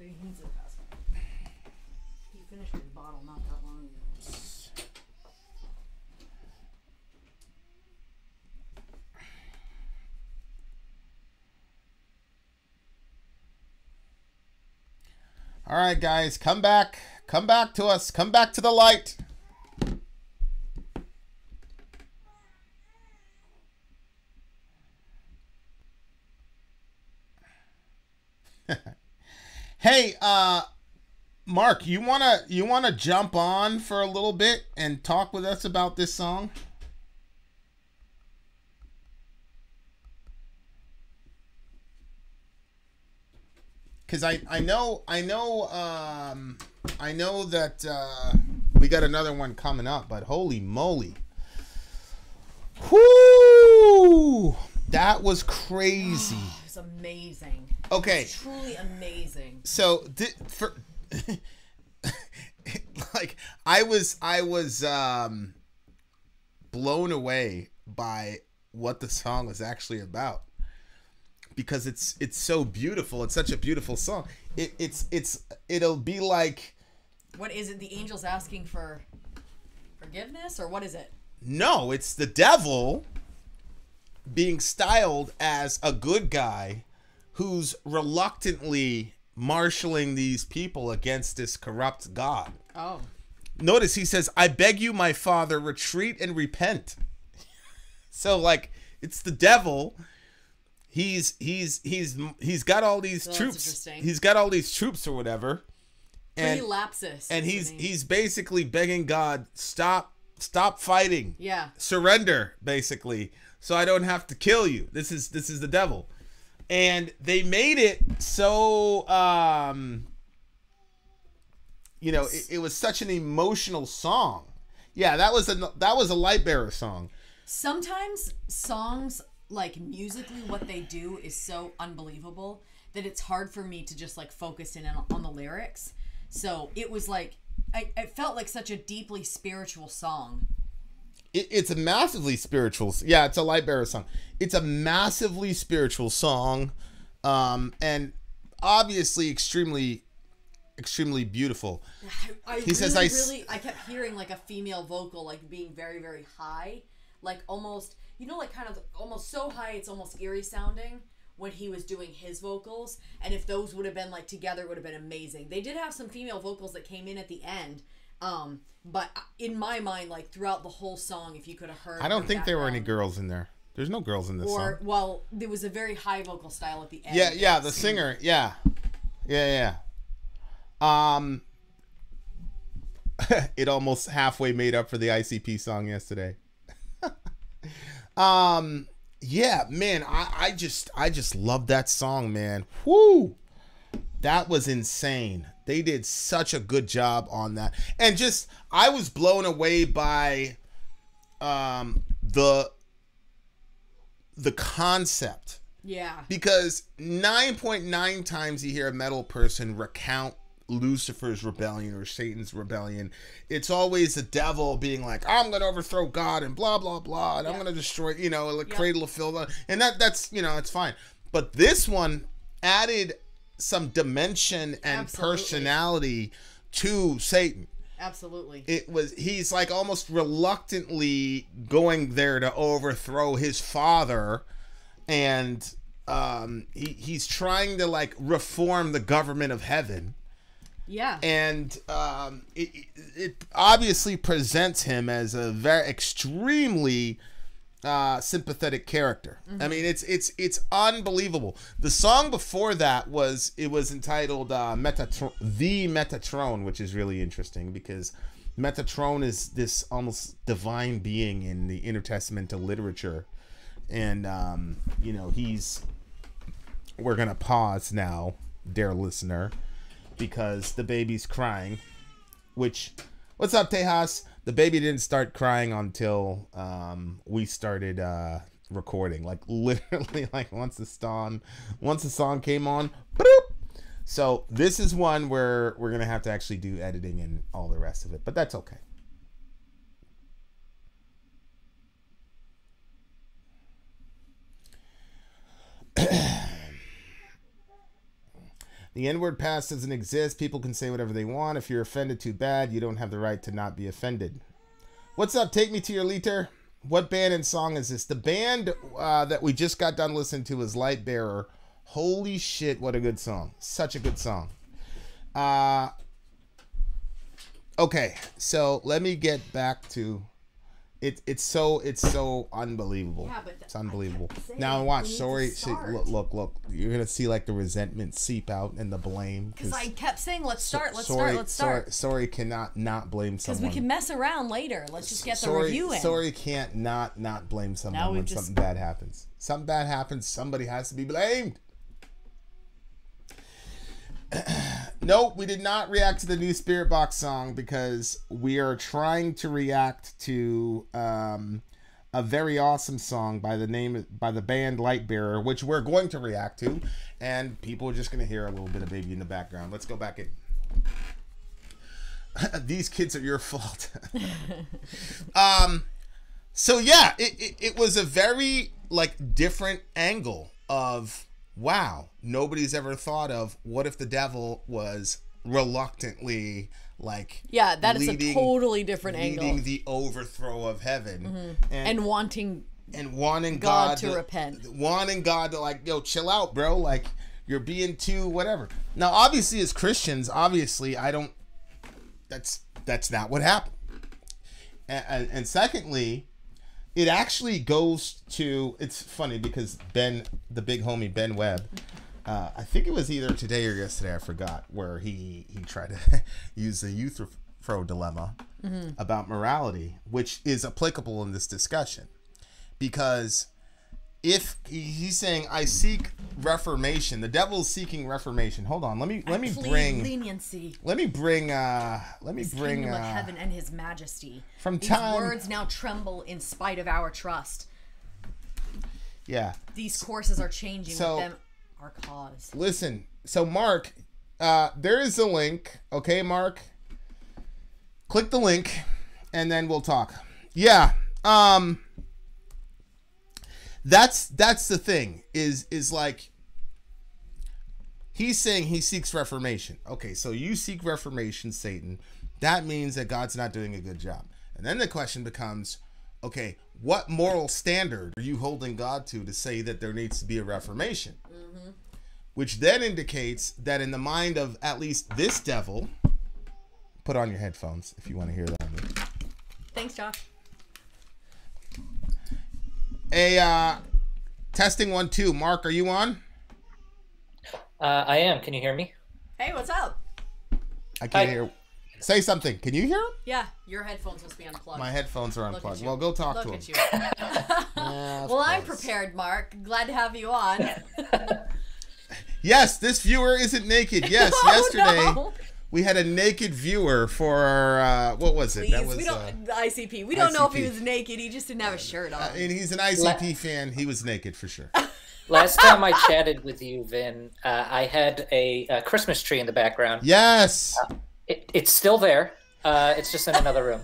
He needs it fast. He finished his bottle not that long ago. All right, guys, come back. Come back to us. Come back to the light. Hey, Mark, you wanna jump on for a little bit and talk with us about this song? Because I know that we got another one coming up, but holy moly. Whoo! That was crazy. It was amazing. Okay. It was truly amazing. So, like, I was blown away by what the song was actually about. Because it's so beautiful. It's such a beautiful song. It'll be like, what is it? The angel's asking for forgiveness, or what is it? No, it's the devil being styled as a good guy who's reluctantly marshaling these people against this corrupt God. Oh. Notice he says, "I beg you, my father, retreat and repent." So, like, it's the devil. He's got all these troops. He's got all these troops or whatever. And lapsus. And he's basically begging God, stop fighting. Yeah. Surrender, basically, so I don't have to kill you. This is the devil. And they made it so it was such an emotional song. Yeah, that was a Lightbearer song. Sometimes songs, like, musically what they do is so unbelievable that it's hard for me to just, like, focus in on the lyrics. So it was like it felt like such a deeply spiritual song. It's a massively spiritual. Yeah, it's a Lightbearer song. It's a massively spiritual song, and obviously extremely beautiful. I kept hearing, like, a female vocal, like, being very, very high, like almost, like, kind of almost so high it's almost eerie sounding when he was doing his vocals. And if those would have been, like, together, it would have been amazing. They did have some female vocals that came in at the end, but in my mind, like, throughout the whole song, if you could have heard, I don't think there were any girls in there. There's no girls in this song. Well, there was a very high vocal style at the end. Yeah, the singer, yeah. It almost halfway made up for the ICP song yesterday. Yeah, man, I just love that song, man. Whoo! That was insane. They did such a good job on that. And just, I was blown away by the concept. Yeah. Because 9.9 times you hear a metal person recount Lucifer's rebellion or Satan's rebellion, it's always the devil being like, I'm going to overthrow God and blah, blah, blah, and I'm going to destroy, the cradle of filth. And that's, it's fine. But this one added some dimension and personality to Satan. Absolutely. He's like almost reluctantly going there to overthrow his father, and he's trying to, like, reform the government of heaven. Yeah. And it obviously presents him as a very extremely sympathetic character. Mm-hmm. I mean, it's unbelievable. The song before that was entitled Metatron, which is really interesting because Metatron is this almost divine being in the intertestamental literature. And we're gonna pause now, dear listener, because the baby's crying, what's up, Tejas? The baby didn't start crying until we started recording, like literally, like once the song came on, boop. So this is one where we're gonna have to actually do editing and all the rest of it, but that's okay. The N-word past doesn't exist. People can say whatever they want. If you're offended, too bad. You don't have the right to not be offended. What's up? Take me to your liter. What band and song is this? The band that we just got done listening to is Lightbearer. Holy shit, what a good song. Such a good song. Okay, so let me get back to it. It's so unbelievable. Yeah, but it's unbelievable. Now watch. Sorry, look. You're gonna see like the resentment seep out and the blame. Because I kept saying, let's start. Sorry cannot not blame someone. Because we can mess around later. Let's just get the review in. Sorry can't not blame someone when something bad happens. Something bad happens. Somebody has to be blamed. No, we did not react to the new Spirit Box song because we are trying to react to a very awesome song by the band Lightbearer, which we're going to react to, and people are just going to hear a little bit of Baby in the background. Let's go back in. These kids are your fault. So yeah, it was a very like different angle of, wow, nobody's ever thought of what if the devil was reluctantly like, yeah, that is a totally different angle, leading the overthrow of heaven, and wanting God to repent, wanting God to like, yo, chill out, bro, like you're being too whatever. Now obviously as Christians, that's not what happened, and secondly, it actually goes to, it's funny because Ben, the big homie Ben Webb, I think it was either today or yesterday, I forgot, where he tried to use the Euthyphro dilemma about morality, which is applicable in this discussion. Because if he's saying, I seek reformation, the devil's seeking reformation. Hold on, let me bring leniency. Let me bring kingdom of heaven and his majesty. From These time words now tremble in spite of our trust. Yeah. These courses are changing, so, with them our cause. Listen, so Mark, there is a link. Okay, Mark. Click the link and then we'll talk. Yeah. That's the thing, is like, he's saying he seeks reformation. Okay, so you seek reformation, Satan. That means that God's not doing a good job. And then the question becomes, okay, what moral standard are you holding God to say that there needs to be a reformation? Which then indicates that in the mind of at least this devil, put on your headphones if you want to hear that. Thanks, Josh. Testing 1 2. Mark, are you on? I am. Can you hear me? Hey, what's up? I can't hear. Say something. Can you hear him? Yeah, your headphones must be unplugged. My headphones are unplugged. Well, go talk to him. Yeah, well, I'm prepared, Mark. Glad to have you on. Yes, this viewer isn't naked. Yes, yesterday we had a naked viewer for our, what was it? Please, that was the ICP. We don't know if he was naked. He just didn't have a shirt on. And he's an ICP fan. He was naked for sure. Last time I chatted with you, Vin, I had a Christmas tree in the background. Yes. It's still there. It's just in another room.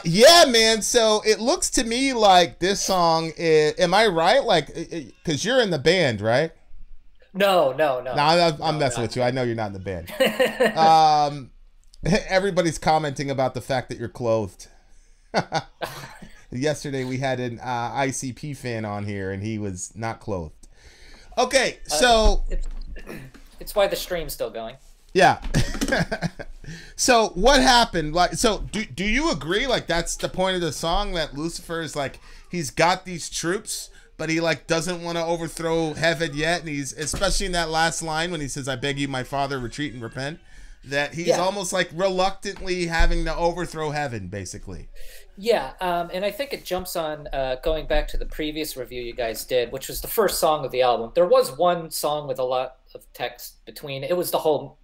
Yeah, man. So it looks to me like this song is, am I right? Like, because you're in the band, right? No. No, I'm messing with you. I know you're not in the band. Everybody's commenting about the fact that you're clothed. Yesterday we had an ICP fan on here and he was not clothed. Okay, so it's why the stream's still going. Yeah. So what happened? Like, so do you agree? Like, that's the point of the song, that Lucifer is like, he's got these troops, but he like doesn't want to overthrow heaven yet, and he's, especially in that last line when he says, "I beg you, my Father, retreat and repent," that he's almost like reluctantly having to overthrow heaven, basically. Yeah, and I think it jumps on going back to the previous review you guys did, which was the first song of the album. There was one song with a lot of text between. It was the whole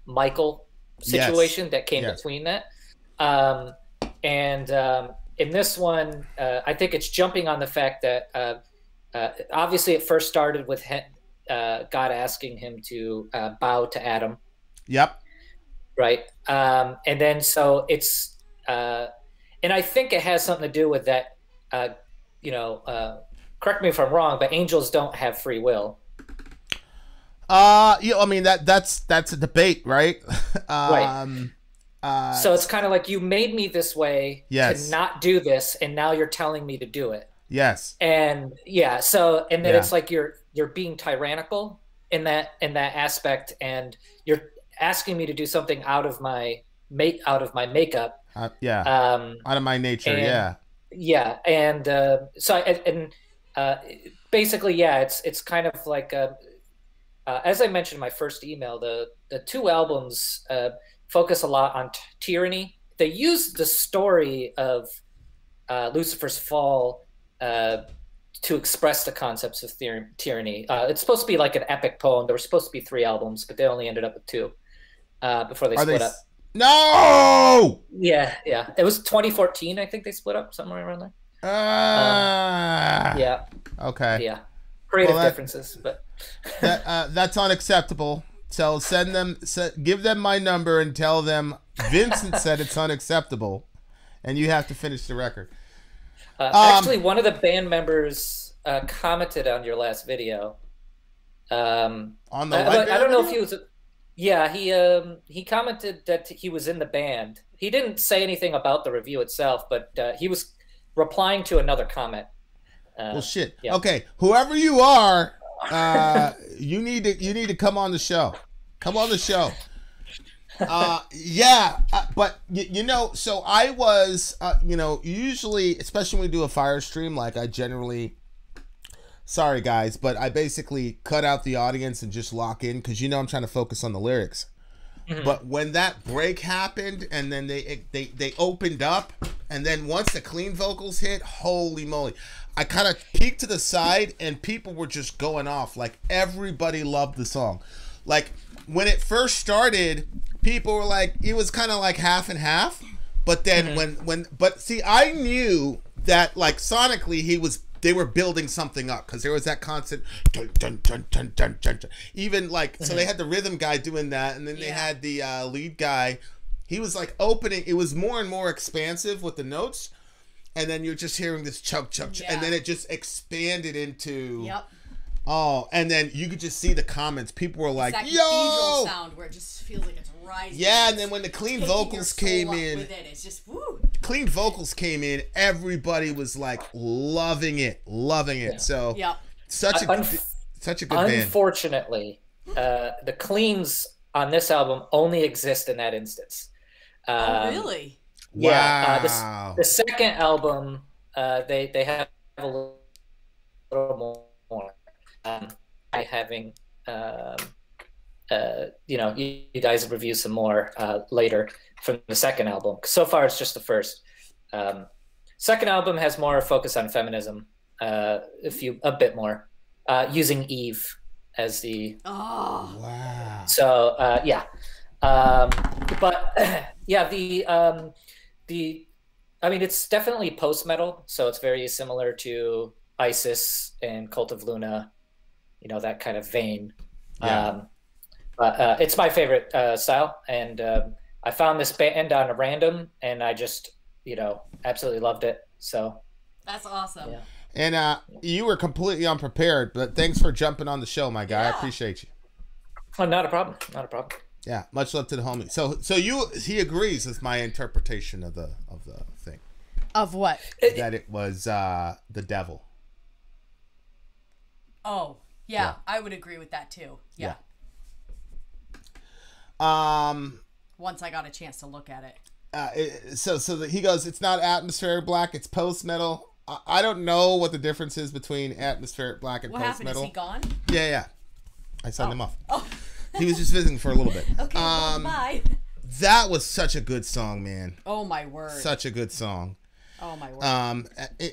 Michael situation that came between that. In this one, I think it's jumping on the fact that obviously it first started with God asking him to bow to Adam. Yep. Right. And then so it's... and I think it has something to do with that, correct me if I'm wrong, but angels don't have free will. I mean that's a debate, right? Right. So it's kind of like you made me this way to not do this, and now you're telling me to do it. Yes. And yeah, so and then it's like you're being tyrannical in that aspect, and you're asking me to do something out of my makeup. Out of my nature. And, yeah, and so basically, yeah, it's kind of like as I mentioned in my first email, the two albums focus a lot on tyranny. They use the story of Lucifer's fall to express the concepts of tyranny. It's supposed to be like an epic poem. There were supposed to be 3 albums, but they only ended up with 2 before they split up. No! Yeah. It was 2014, I think they split up, somewhere around there. Yeah. Okay. Yeah. Creative differences, but that's unacceptable. So give them my number and tell them Vincent said it's unacceptable, and you have to finish the record. Actually, one of the band members commented on your last video. On the I don't know if he was. Yeah, he commented that he was in the band. He didn't say anything about the review itself, but he was replying to another comment. Well, shit. Yeah. Okay, whoever you are, you need to come on the show. Come on the show. But so I was, usually, especially when we do a fire stream, like I generally. Sorry guys, but I basically cut out the audience and just lock in because I'm trying to focus on the lyrics. Mm-hmm. But when that break happened and then they opened up, and then once the clean vocals hit, holy moly. I kind of peeked to the side and people were just going off. Like everybody loved the song. Like when it first started, people were like, it was kind of like half and half. But then but see, I knew that like sonically they were building something up because there was that constant dun, dun, dun, dun, dun, dun, dun. Even like so they had the rhythm guy doing that, and then they had the lead guy. He was like opening. It was more and more expansive with the notes, and then you're just hearing this chug chug, and then it just expanded into. Yep. Oh, and then you could just see the comments. People were like, that "Yo!" cathedral sound where it just feels like it's rising. Yeah, and then when the clean vocals came in, with it, it's just woo. Clean vocals came in, everybody was like loving it. Yeah. So such a good band. Unfortunately, the cleans on this album only exist in that instance. Oh, really? Yeah. Wow. The second album, they have a little more. By having, you guys review some more later from the second album. So far, it's just the first. Second album has more focus on feminism, a bit more, using Eve as the. Oh wow! So but I mean, it's definitely post metal, so it's very similar to Isis and Cult of Luna, that kind of vein. But it's my favorite style, and I found this band on a random, and I just absolutely loved it. So that's awesome. Yeah. And you were completely unprepared, but thanks for jumping on the show, my guy. I appreciate you. Oh, not a problem. Yeah, much love to the homie. So he agrees with my interpretation of the thing. Of what? That it was the devil. Oh, yeah, I would agree with that too. Yeah. Once I got a chance to look at it. So he goes, it's not atmospheric black, it's post metal. I don't know what the difference is between atmospheric black and post metal. Is he gone? Yeah. I signed him off. Oh. He was just visiting for a little bit. Okay, bye. That was such a good song, man. Oh my word. Such a good song. Oh my word.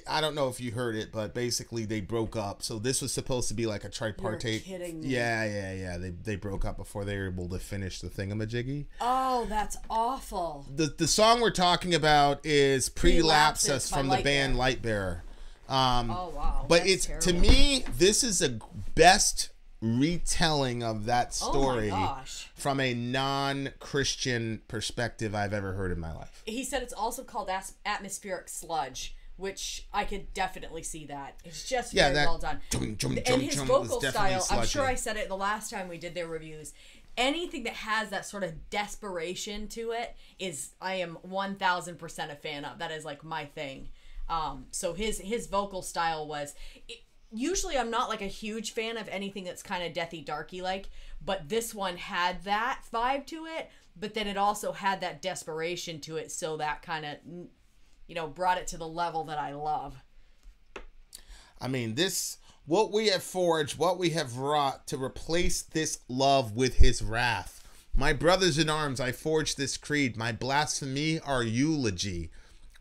I don't know if you heard it, but basically they broke up. So this was supposed to be like a tripartite. You're kidding me. Yeah. They broke up before they were able to finish the thingamajiggy. Oh, that's awful. The song we're talking about is Prelapsus from the band Lightbearer. Oh wow. But it's terrible. To me, this is the best retelling of that story from a non-Christian perspective I've ever heard in my life. He said it's also called atmospheric sludge, which I could definitely see that. It's just very well done. And his vocal style, I'm sure I said it the last time we did their reviews, anything that has that sort of desperation to it I am 1000% a fan of. That is like my thing. So his vocal style was... Usually I'm not like a huge fan of anything that's kind of deathy darky like, but this one had that vibe to it, but then it also had that desperation to it, so that kind of, you know, brought it to the level that I love. I mean, what we have forged, what we have wrought to replace this love with his wrath. My brothers in arms, I forged this creed, my blasphemy, our eulogy.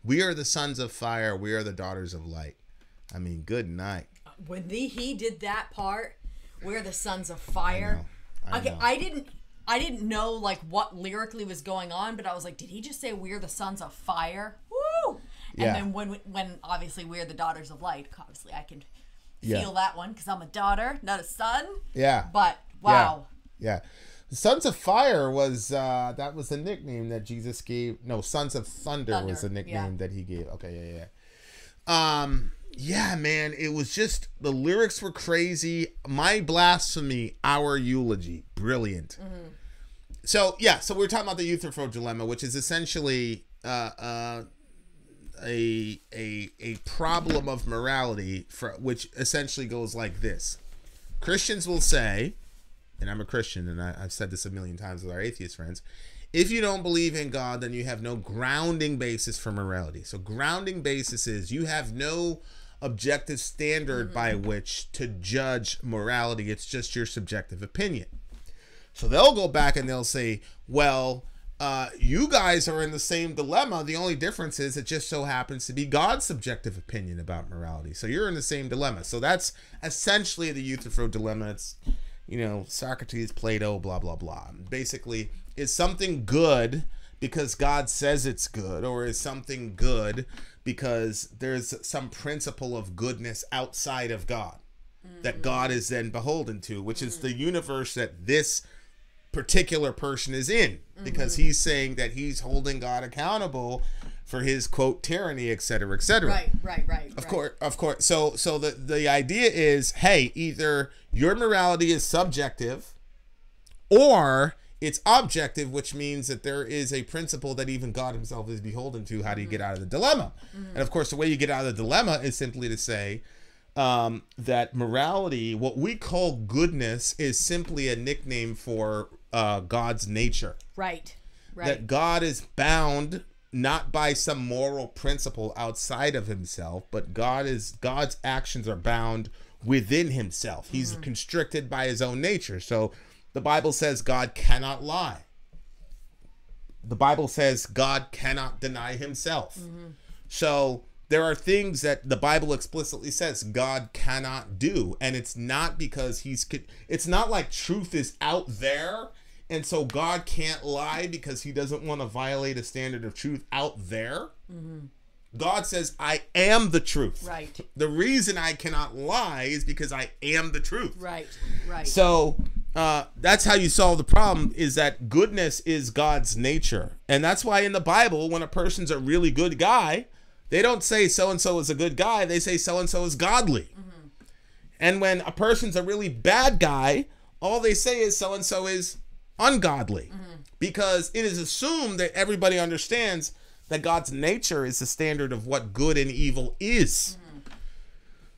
We are the sons of fire, we are the daughters of light. I mean, good night. When he did that part, we're the sons of fire. I know. I didn't know like what lyrically was going on, but I was like, did he just say we're the sons of fire? Woo! And then when obviously we're the daughters of light, obviously I can feel that one because I'm a daughter, not a son. Yeah. But wow. Yeah. Sons of Fire was that was the nickname that Jesus gave. No, Sons of Thunder was the nickname that he gave. Okay, yeah, man, it was just, the lyrics were crazy. My blasphemy, our eulogy, brilliant. Mm-hmm. So we're talking about the Euthyphro dilemma, which is essentially a problem of morality, which essentially goes like this. Christians will say, and I'm a Christian, and I've said this a million times with our atheist friends, if you don't believe in God, then you have no grounding basis for morality. So grounding basis is you have no objective standard by which to judge morality. It's just your subjective opinion. So they'll go back and they'll say, well, you guys are in the same dilemma. The only difference is it just so happens to be God's subjective opinion about morality. So you're in the same dilemma. So that's essentially the Euthyphro dilemma. It's, you know, Socrates, Plato, blah, blah, blah. Basically, is something good because God says it's good, or is something good because there's some principle of goodness outside of God that God is then beholden to, which is the universe that this particular person is in, because he's saying that he's holding God accountable for his, quote, tyranny, etc., etc. Right. Of course. So the idea is, hey, either your morality is subjective or it's objective, which means that there is a principle that even God himself is beholden to. How do you get out of the dilemma? And of course, the way you get out of the dilemma is simply to say that morality, what we call goodness, is simply a nickname for God's nature. Right. That God is bound not by some moral principle outside of himself, but God's actions are bound within himself. He's constricted by his own nature. So the Bible says God cannot lie. The Bible says God cannot deny himself. So there are things that the Bible explicitly says God cannot do. And it's not because it's not like truth is out there, and so God can't lie because he doesn't want to violate a standard of truth out there. God says, I am the truth. Right. The reason I cannot lie is because I am the truth. Right. So that's how you solve the problem, is that goodness is God's nature. And that's why in the Bible, when a person's a really good guy, they don't say so-and-so is a good guy. They say so-and-so is godly. And when a person's a really bad guy, all they say is so-and-so is ungodly. Because it is assumed that everybody understands that God's nature is the standard of what good and evil is.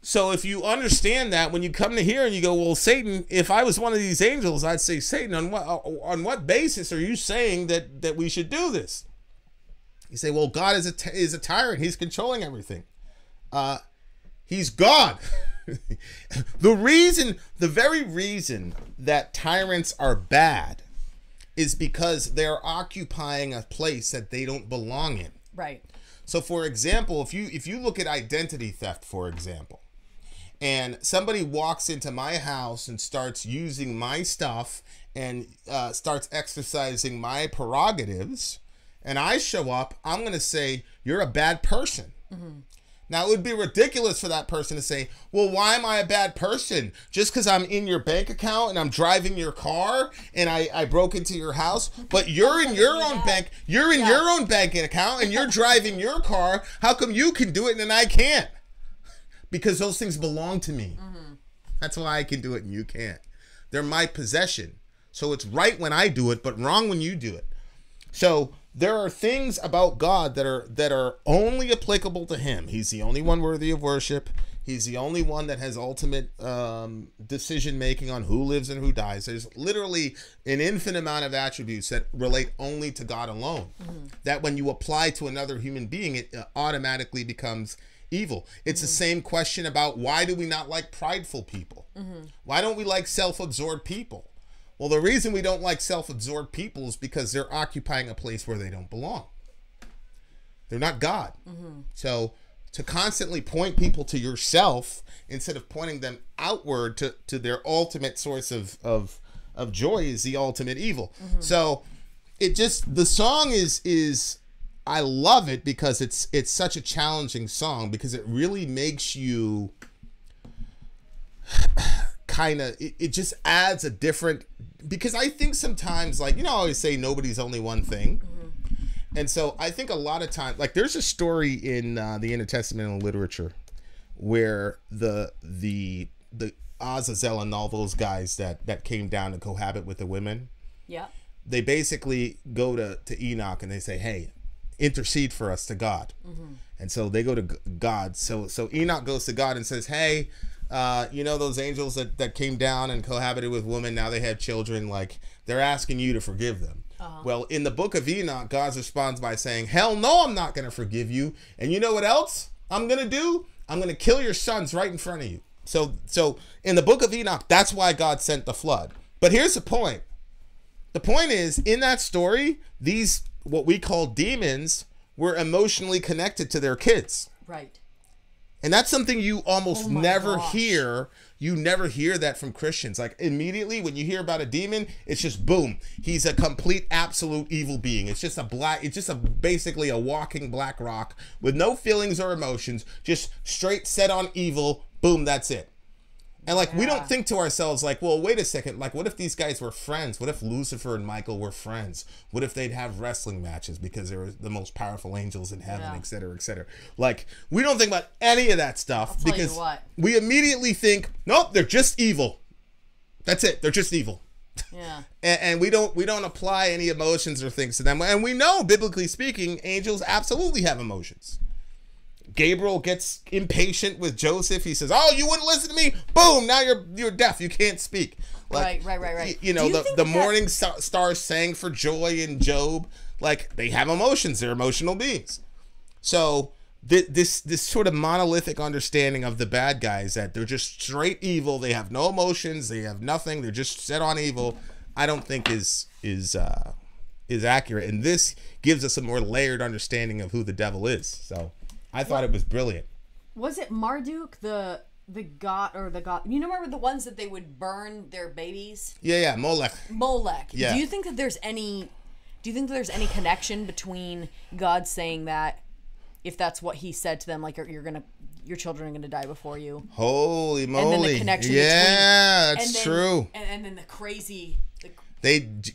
So if you understand that, when you come to here and you go, well, Satan, if I was one of these angels, I'd say, Satan, on what basis are you saying that we should do this? You say, well, God is a tyrant. He's controlling everything. He's God. The very reason that tyrants are bad is because they're occupying a place that they don't belong in. Right. So, for example, if you look at identity theft, for example, and somebody walks into my house and starts using my stuff and starts exercising my prerogatives, and I show up, I'm going to say, you're a bad person. Now, it would be ridiculous for that person to say, well, why am I a bad person? Just because I'm in your bank account and I'm driving your car and I broke into your house, but you're in your own bank, your own bank account and you're driving your car. How come you can do it and I can't? Because those things belong to me. Mm-hmm. That's why I can do it and you can't. They're my possession. So it's right when I do it, but wrong when you do it. So there are things about God that are only applicable to him. He's the only one worthy of worship. He's the only one that has ultimate decision making on who lives and who dies. There's literally an infinite amount of attributes that relate only to God alone. Mm-hmm. That when you apply to another human being, it automatically becomes evil. It's the same question about why do we not like prideful people? Mm-hmm. Why don't we like self-absorbed people? Well, the reason we don't like self-absorbed people is because they're occupying a place where they don't belong. They're not God. Mm-hmm. So to constantly point people to yourself instead of pointing them outward to their ultimate source of joy is the ultimate evil. Mm-hmm. So the song is I love it because it's such a challenging song because it really makes you kind of, it just adds a different, because I think sometimes, like, I always say nobody's only one thing. Mm-hmm. And so I think a lot of times, like, there's a story in the intertestamental literature where the Azazel and all those guys that came down to cohabit with the women. Yeah. They basically go to Enoch and they say, hey, intercede for us to God. Mm-hmm. And so they go to God. So Enoch goes to God and says, hey, those angels that came down and cohabited with women, now they have children, like, they're asking you to forgive them. Uh-huh. Well, in the book of Enoch, God responds by saying, hell no, I'm not going to forgive you. And you know what else I'm going to do? I'm going to kill your sons right in front of you. So in the book of Enoch, that's why God sent the flood. But here's the point. The point is, in that story, these, what we call demons, were emotionally connected to their kids. Right. And that's something you almost never hear. You never hear that from Christians. Like, immediately when you hear about a demon, it's just boom. He's a complete, absolute evil being. It's just basically a walking black rock with no feelings or emotions, just straight set on evil. Boom, that's it. And like, we don't think to ourselves like, well, wait a second. Like, what if these guys were friends? What if Lucifer and Michael were friends? What if they'd have wrestling matches because they were the most powerful angels in heaven, et cetera, et cetera. Like, we don't think about any of that stuff because we immediately think, nope, they're just evil. That's it. They're just evil. Yeah. and we don't apply any emotions or things to them. And we know, biblically speaking, angels absolutely have emotions. Gabriel gets impatient with Joseph. He says, oh, you wouldn't listen to me? Boom, now you're deaf. You can't speak. Like, right. The morning stars sang for joy in Job. Like, they have emotions. They're emotional beings. So this sort of monolithic understanding of the bad guys, that they're just straight evil. They have no emotions. They have nothing. They're just set on evil. I don't think is accurate. And this gives us a more layered understanding of who the devil is. So I thought it was brilliant. Was it Marduk, the god, or the god? You remember the ones that they would burn their babies? Yeah, Molech. Yeah. Do you think that there's any connection between God saying that, if that's what he said to them, like, your children are gonna die before you? Holy moly! And then the connection between, that's true. And then the crazy.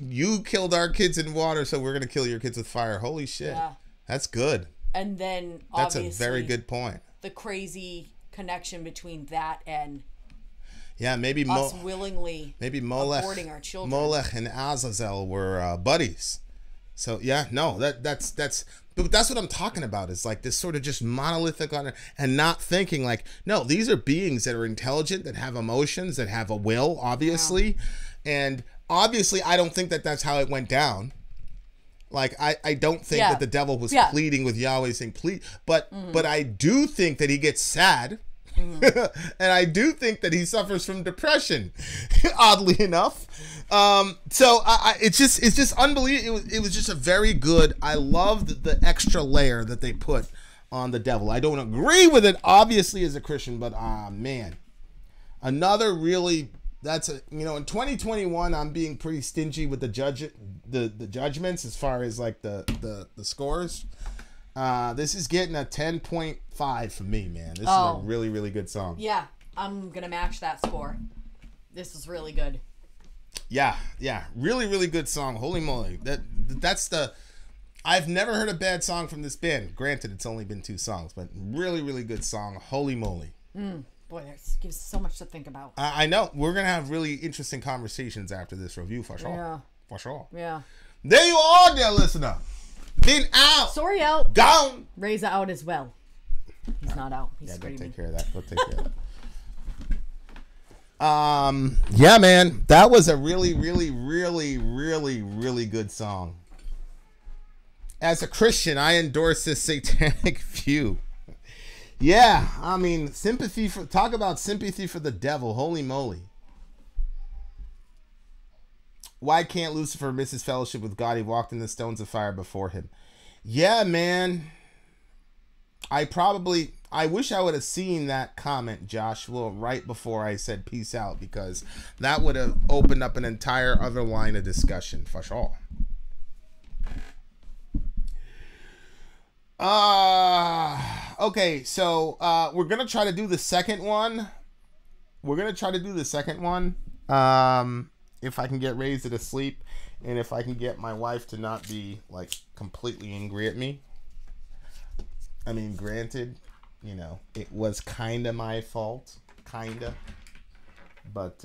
You killed our kids in water, so we're gonna kill your kids with fire. Holy shit! Yeah. That's good. And then obviously, that's a very good point. The crazy connection between that and maybe us willingly aborting our children. Molech and Azazel were buddies. So that's what I'm talking about. Is like this sort of just monolithic on it, and not thinking like, no, these are beings that are intelligent, that have emotions, that have a will, obviously, and obviously I don't think that that's how it went down. Like, I don't think that the devil was pleading with Yahweh saying, please, but I do think that he gets sad. And I do think that he suffers from depression, oddly enough. So it's just unbelievable. It was just a very good, I loved the extra layer that they put on the devil. I don't agree with it, obviously, as a Christian, but man, another really, in 2021, I'm being pretty stingy with the judgments as far as like the scores. This is getting a 10.5 from me, man. This is a really, really good song. Yeah, I'm gonna match that score. This is really good. Yeah, really, really good song. Holy moly, that's the. I've never heard a bad song from this band. Granted, it's only been 2 songs, but really, really good song. Holy moly. Boy, that gives so much to think about. I know. We're gonna have really interesting conversations after this review, for sure. Yeah. For sure. Yeah. There you are, dear listener. Been out. Sorry, out. Gone. Ray's out as well. He's not out. He's Go screaming. take care of that. Go take care of that. Yeah, man. That was a really, really, really, really, really good song. As a Christian, I endorse this satanic view. Yeah, I mean, talk about sympathy for the devil. Holy moly. Why can't Lucifer miss his fellowship with God? He walked in the stones of fire before him. Yeah, man. I wish I would have seen that comment, Joshua, right before I said peace out, because that would have opened up an entire other line of discussion, for sure. Okay, so we're gonna try to do the second one. If I can get Raised to sleep, and if I can get my wife to not be like completely angry at me. I mean, granted, you know, it was kind of my fault, but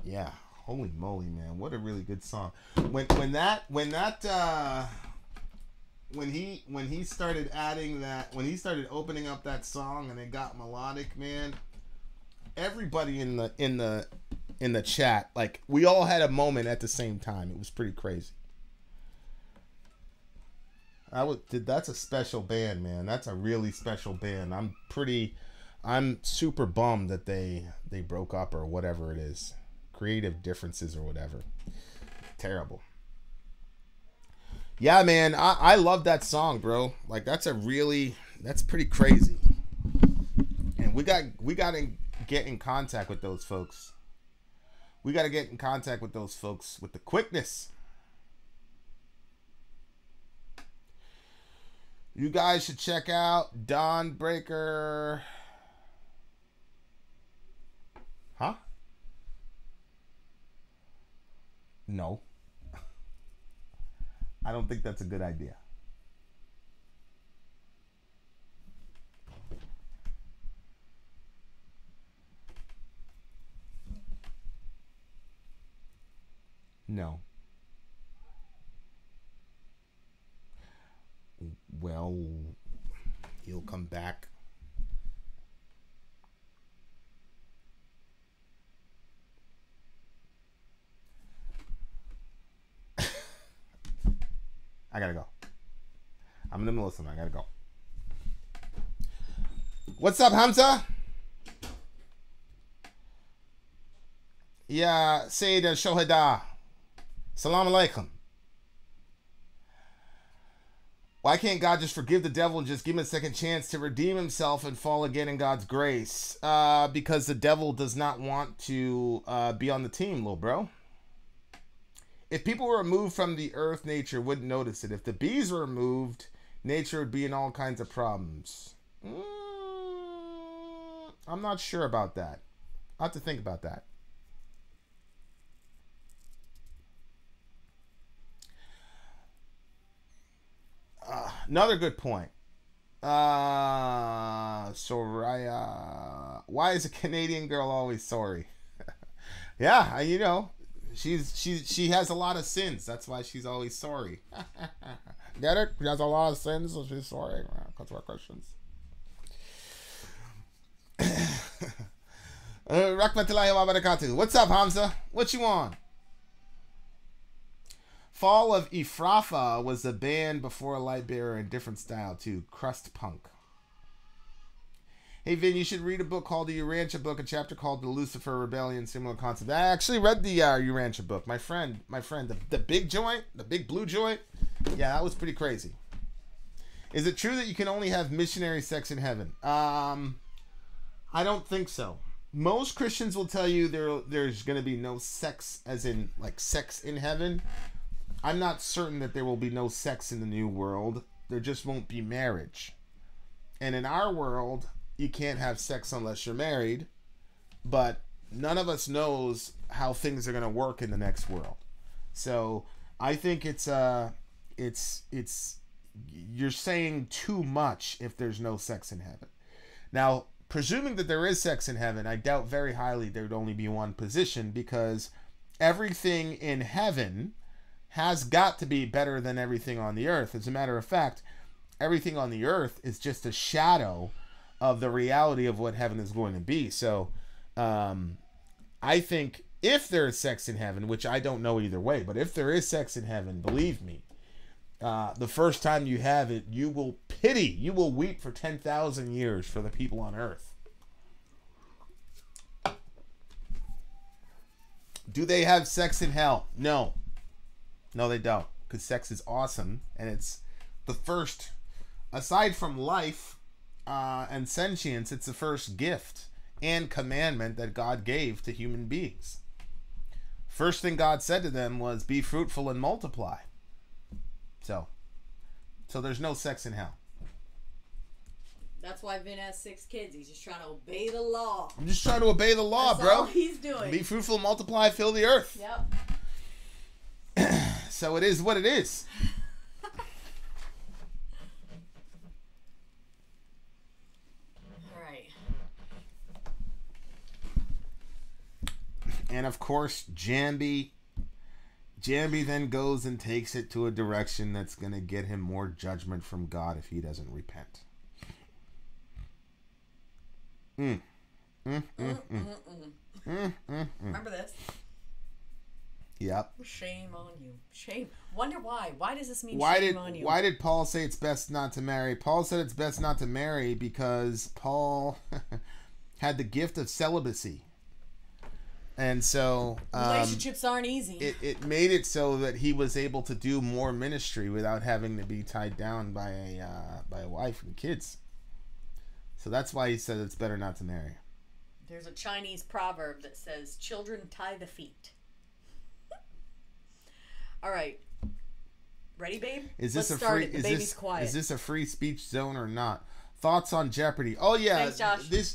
yeah, holy moly, man, what a really good song. When he started adding that, when he started opening up that song and it got melodic, man, everybody in the chat, like, we all had a moment at the same time. It was pretty crazy. That's a special band, man. That's a really special band. I'm super bummed that they broke up or whatever it is. Creative differences or whatever. Terrible. Yeah, man, I love that song, bro. Like, that's pretty crazy. And we got to get in contact with those folks. We got to get in contact with those folks with the quickness. You guys should check out Dawnbreaker. Huh? No. I don't think that's a good idea. No. Well, he'll come back. I gotta go. I'm in the middle of something. I gotta go. What's up, Hamza? Yeah, Sayyid al-Shohada. Salam alaikum. Why can't God just forgive the devil and just give him a second chance to redeem himself and fall again in God's grace? Because the devil does not want to be on the team, little bro. If people were removed from the earth, nature wouldn't notice it. If the bees were removed, nature would be in all kinds of problems. I'm not sure about that. I'll have to think about that. Another good point. Soraya. Why is a Canadian girl always sorry? Yeah, you know, she has a lot of sins. That's why she's always sorry. Get it? She has a lot of sins, so she's sorry. Because we're Christians. Rahmatullahi wa barakatuh. What's up, Hamza? What you want? Fall of Ifrafa was a band before Lightbearer in different style too. Crust punk. Hey Vin, you should read a book called the Urantia book, a chapter called the Lucifer Rebellion, similar concept. I actually read the Urantia book. My friend, the big joint, the big blue joint. Yeah, that was pretty crazy. Is it true that you can only have missionary sex in heaven? I don't think so. Most Christians will tell you there's going to be no sex, as in like sex in heaven. I'm not certain that there will be no sex in the new world. There just won't be marriage. And in our world, you can't have sex unless you're married, but none of us knows how things are going to work in the next world. So I think it's you're saying too much if there's no sex in heaven. Now, presuming that there is sex in heaven, I doubt very highly there would only be one position, because everything in heaven has got to be better than everything on the earth. As a matter of fact, everything on the earth is just a shadow of the reality of what heaven is going to be. So I think if there is sex in heaven, which I don't know either way, but if there is sex in heaven, believe me, the first time you have it, you will weep for 10,000 years for the people on earth. Do they have sex in hell? No. No, they don't. Because sex is awesome. And it's the first, aside from life and sentience, it's the first gift and commandment that God gave to human beings. First thing God said to them was, be fruitful and multiply. So there's no sex in hell. That's why Vin has 6 kids. He's just trying to obey the law. I'm just trying to obey the law, That's bro. all he's doing. Be fruitful, multiply, fill the earth. Yep. So it is what it is. All right. And of course, Jambi then goes and takes it to a direction that's going to get him more judgment from God if he doesn't repent. Remember this? Yep. Shame on you. Shame. Wonder why. Why does this mean shame on you? Why did Paul say it's best not to marry? Paul said it's best not to marry because Paul had the gift of celibacy. And so relationships aren't easy. It made it so that he was able to do more ministry without having to be tied down by a wife and kids. So that's why he said it's better not to marry. There's a Chinese proverb that says, children tie the feet. All right. Ready, babe? Is this Let's start it. The baby's quiet. Is this a free speech zone or not? Thoughts on Jeopardy? Oh yeah, thanks, Josh. This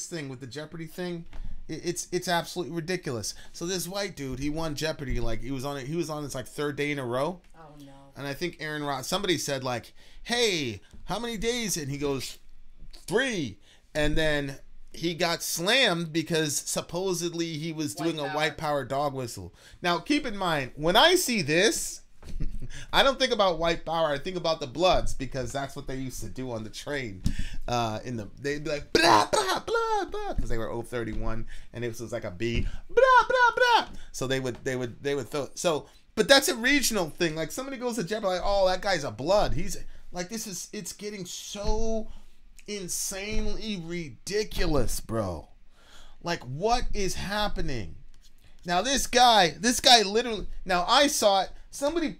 thing with the Jeopardy thing, it's absolutely ridiculous. So this white dude, he won Jeopardy, like he was on his like 3rd day in a row. Oh no. And I think Aaron Rodgers, somebody said like, "Hey, how many days?" And he goes, 3. And then he got slammed because supposedly he was doing a white power dog whistle. Now, keep in mind, when I see this, I don't think about white power. I think about the Bloods, because that's what they used to do on the train. They'd be like, blah, blah, blah, blah, because they were 031, and it was like a B, blah, blah, blah. So they would throw. So, but that's a regional thing. Like somebody goes to Jeopardy, like, oh, that guy's a Blood. He's like, it's getting so insanely ridiculous, bro. Like, what is happening? Now this guy literally, now I saw it, somebody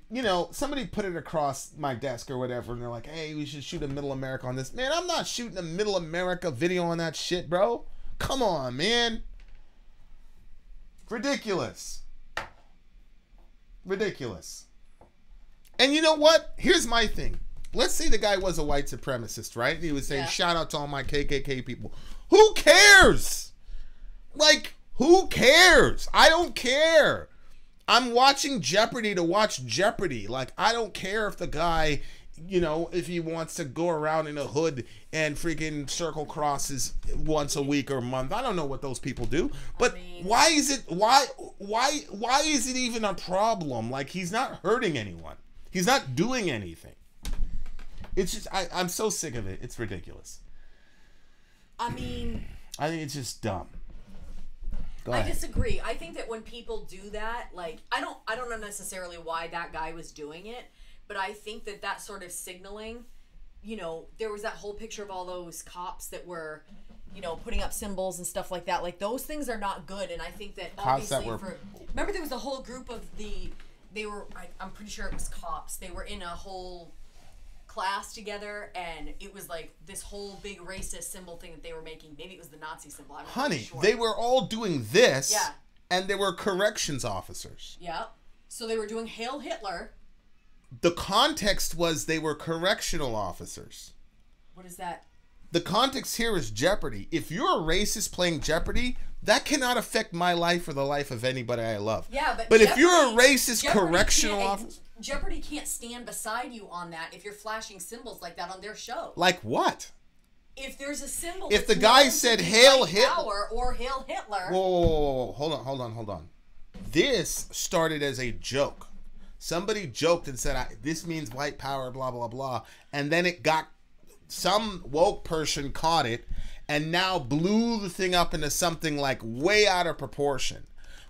put it across my desk or whatever, and they're like, hey, we should shoot a Middle America on this. Man, I'm not shooting a Middle America video on that shit, bro. Come on, man. Ridiculous. And you know what? Here's my thing. Let's say the guy was a white supremacist, right? He was saying, shout out to all my KKK people. Who cares? Like, who cares? I don't care. I'm watching Jeopardy to watch Jeopardy. Like, I don't care if the guy, if he wants to go around in a hood and freaking circle crosses once a week or a month. I don't know what those people do. But why is it even a problem? Like, he's not hurting anyone. He's not doing anything. It's just, I'm so sick of it. It's ridiculous. I think it's just dumb. Go ahead. I disagree. I think that when people do that, like, I don't know necessarily why that guy was doing it, but I think that sort of signaling, there was that whole picture of all those cops that were, putting up symbols and stuff like that. Like, those things are not good, and I think that obviously remember there was a whole group of I'm pretty sure it was cops. They were in a whole class together, and it was like this whole big racist symbol thing that they were making. Maybe it was the Nazi symbol. I'm not sure. They were all doing this, and they were corrections officers. Yeah. So they were doing Hail Hitler, The context was they were correctional officers. What is that? The context here is Jeopardy. If you're a racist playing Jeopardy, that cannot affect my life or the life of anybody I love. Yeah, but if you're a racist correctional officer... Jeopardy can't stand beside you on that if you're flashing symbols like that on their show. Like what? If there's a symbol... If the guy said Hail Hitler... Or Hail Hitler... Whoa. Hold on. This started as a joke. Somebody joked and said, this means white power, blah, blah, blah. And then it got... Some woke person caught it and now blew the thing up into something like way out of proportion.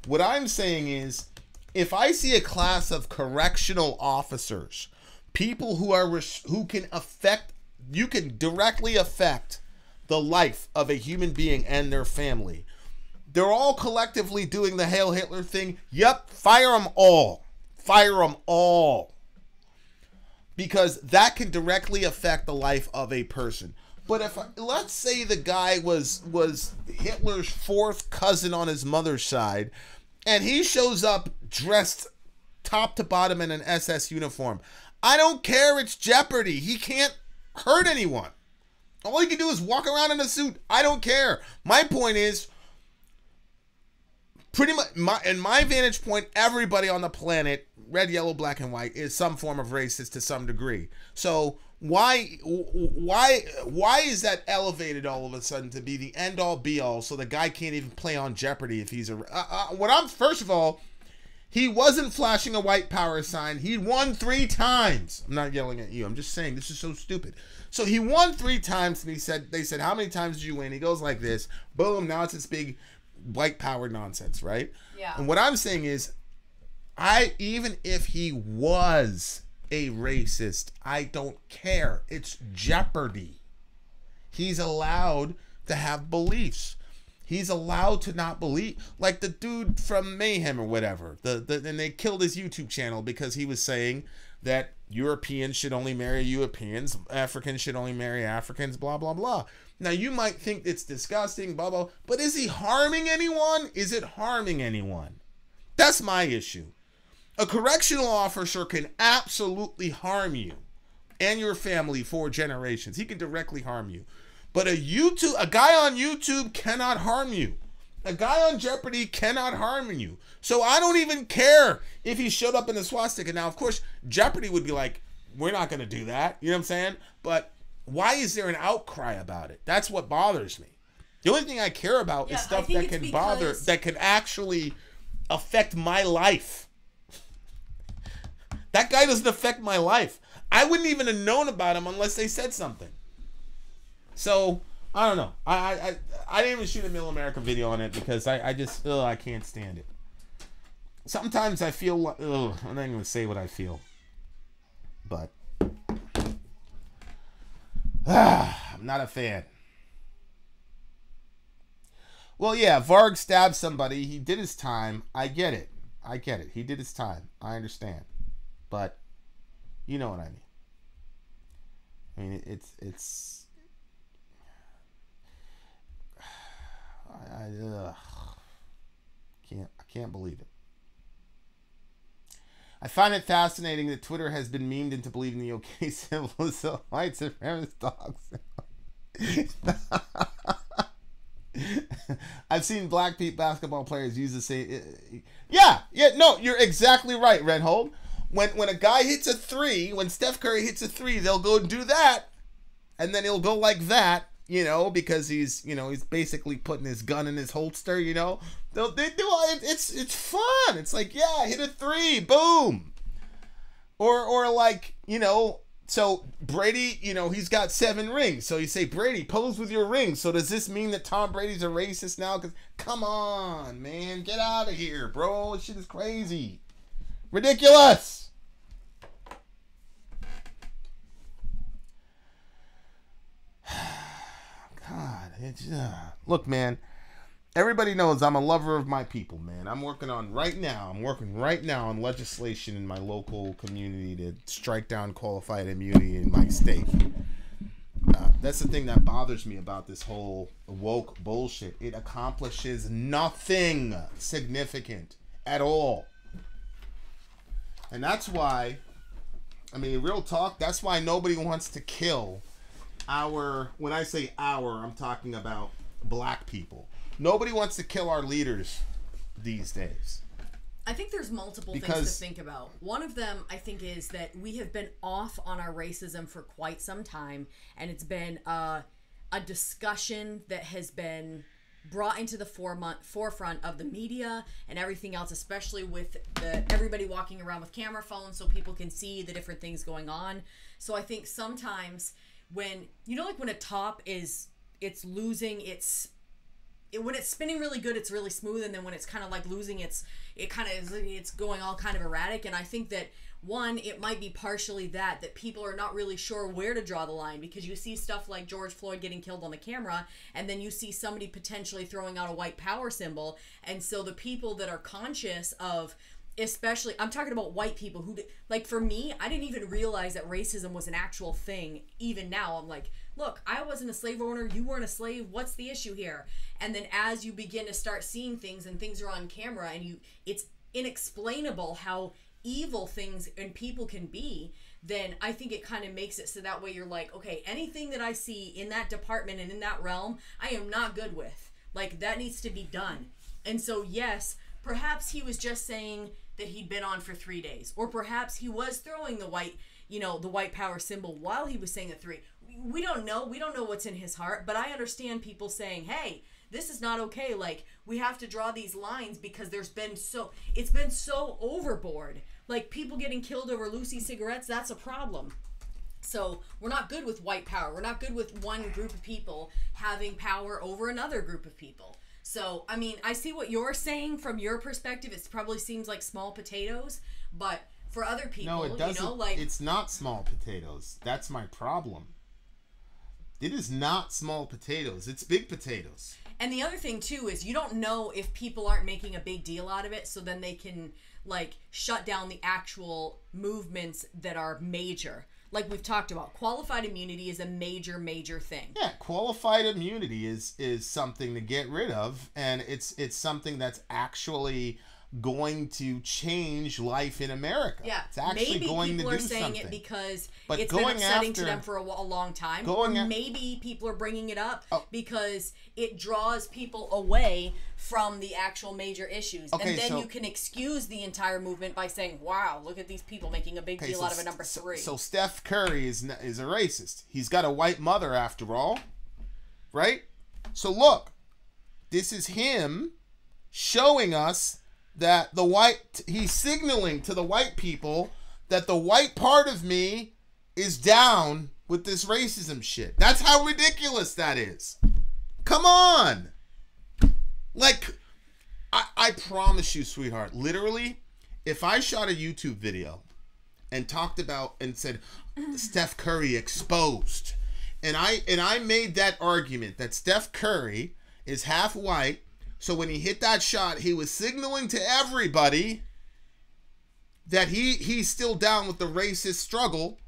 What I'm saying is, if I see a class of correctional officers, people who can affect, you can directly affect the life of a human being and their family, they're all collectively doing the Hail Hitler thing. Yep, fire them all. Fire them all. Because that can directly affect the life of a person. But if, let's say the guy was Hitler's fourth cousin on his mother's side, and he shows up dressed top to bottom in an SS uniform. I don't care, it's Jeopardy. He can't hurt anyone. All he can do is walk around in a suit. I don't care. My point is, pretty much, in my vantage point, everybody on the planet, red, yellow, black, and white, is some form of racist to some degree. So why is that elevated all of a sudden to be the end all be all? So the guy can't even play on Jeopardy if he's a. First of all, he wasn't flashing a white power sign. He won 3 times. I'm not yelling at you. I'm just saying this is so stupid. So he won 3 times, and they said, how many times did you win? He goes like this. Boom. Now it's this big white power nonsense, right? Yeah. And what I'm saying is, even if he was a racist, I don't care. It's Jeopardy. He's allowed to have beliefs. He's allowed to not believe, like the dude from Mayhem or whatever. And they killed his YouTube channel because he was saying that Europeans should only marry Europeans, Africans should only marry Africans, blah, blah, blah. Now, you might think it's disgusting, blah, blah, but is he harming anyone? Is it harming anyone? That's my issue. A correctional officer can absolutely harm you and your family for generations. He can directly harm you. But a guy on YouTube cannot harm you. A guy on Jeopardy cannot harm you. So I don't even care if he showed up in a swastika. Now, of course, Jeopardy would be like, we're not going to do that. You know what I'm saying? But why is there an outcry about it? That's what bothers me. The only thing I care about is stuff that can that can actually affect my life. That guy doesn't affect my life. I wouldn't even have known about him unless they said something. So, I don't know. I didn't even shoot a Middle America video on it because I just, I can't stand it. Sometimes I feel like, I'm not even going to say what I feel. But, I'm not a fan. Well, yeah, Varg stabbed somebody. He did his time. I get it. He did his time. I understand. But, you know what I mean. I mean, it's... I can't believe it. I find it fascinating that Twitter has been memed into believing the OK symbol is a white supremacist dog symbol. I've seen black basketball players use the same. Yeah, no, you're exactly right, Redhold. When a guy hits a 3, when Steph Curry hits a 3, they'll go do that, and then he'll go like that. You know, because he's basically putting his gun in his holster, you know. They do it. It's fun. It's like, yeah, hit a 3, boom. Or like, you know, so Brady, you know, he's got 7 rings. So you say, Brady, pose with your rings. So does this mean that Tom Brady's a racist now? Because, come on, man, get out of here, bro. This shit is crazy. Ridiculous. God, it's look, man. Everybody knows I'm a lover of my people, man. I'm working right now on legislation in my local community to strike down qualified immunity in my state. That's the thing that bothers me about this whole woke bullshit. It accomplishes nothing significant at all, and that's why I mean, real talk, that's why nobody wants to kill when I say our, I'm talking about black people. Nobody wants to kill our leaders these days. I think there's multiple things to think about. One of them, I think, is that we have been off on our racism for quite some time, and it's been a discussion that has been brought into the forefront of the media and everything else, especially with everybody walking around with camera phones so people can see the different things going on. So I think sometimes when, like when a top it's losing when it's spinning really good, it's really smooth, and then when it's kind of like losing it's going all kind of erratic. And I think that one, it might be partially that people are not really sure where to draw the line, because you see stuff like George Floyd getting killed on the camera, and then you see somebody potentially throwing out a white power symbol. And so the people that are conscious of, especially, I'm talking about white people who, like for me, I didn't even realize that racism was an actual thing. Even now, I'm like, look, I wasn't a slave owner, you weren't a slave, what's the issue here? And then as you begin to start seeing things and things are on camera and it's inexplainable how evil things and people can be, then I think it kind of makes it so that way you're like, okay, anything that I see in that department and in that realm, I am not good with. Like, that needs to be done. And so, yes, perhaps he was just saying that he'd been on for 3 days, or perhaps he was throwing the white power symbol while he was saying the 3. We don't know what's in his heart, but I understand people saying, hey, this is not okay. Like, we have to draw these lines because it's been so overboard. Like, people getting killed over Lucy cigarettes, that's a problem. So we're not good with white power. We're not good with one group of people having power over another group of people. So, I mean, I see what you're saying from your perspective. It probably seems like small potatoes, but for other people, no, it doesn't. It's not small potatoes. That's my problem. It is not small potatoes. It's big potatoes. And the other thing, too, is you don't know if people aren't making a big deal out of it, so then they can, like, shut down the actual movements that are major. Like we've talked about, qualified immunity is a major, major thing. Yeah, qualified immunity is something to get rid of, and it's something that's actually going to change life in America. Yeah, it's actually maybe going people to are do saying something. it because but it's been upsetting to them for a long time. Maybe people are bringing it up because it draws people away from the actual major issues. Okay, and then you can excuse the entire movement by saying, wow, look at these people making a big deal out of a number 3. So Steph Curry is a racist. He's got a white mother after all, right? So look, this is him showing us that he's signaling to the white people that the white part of me is down with this racism shit. That's how ridiculous that is. Come on. Like, I promise you, sweetheart, literally, if I shot a YouTube video and talked about and said Steph Curry exposed, and I made that argument that Steph Curry is half white, so when he hit that shot, he was signaling to everybody that he's still down with the racist struggle,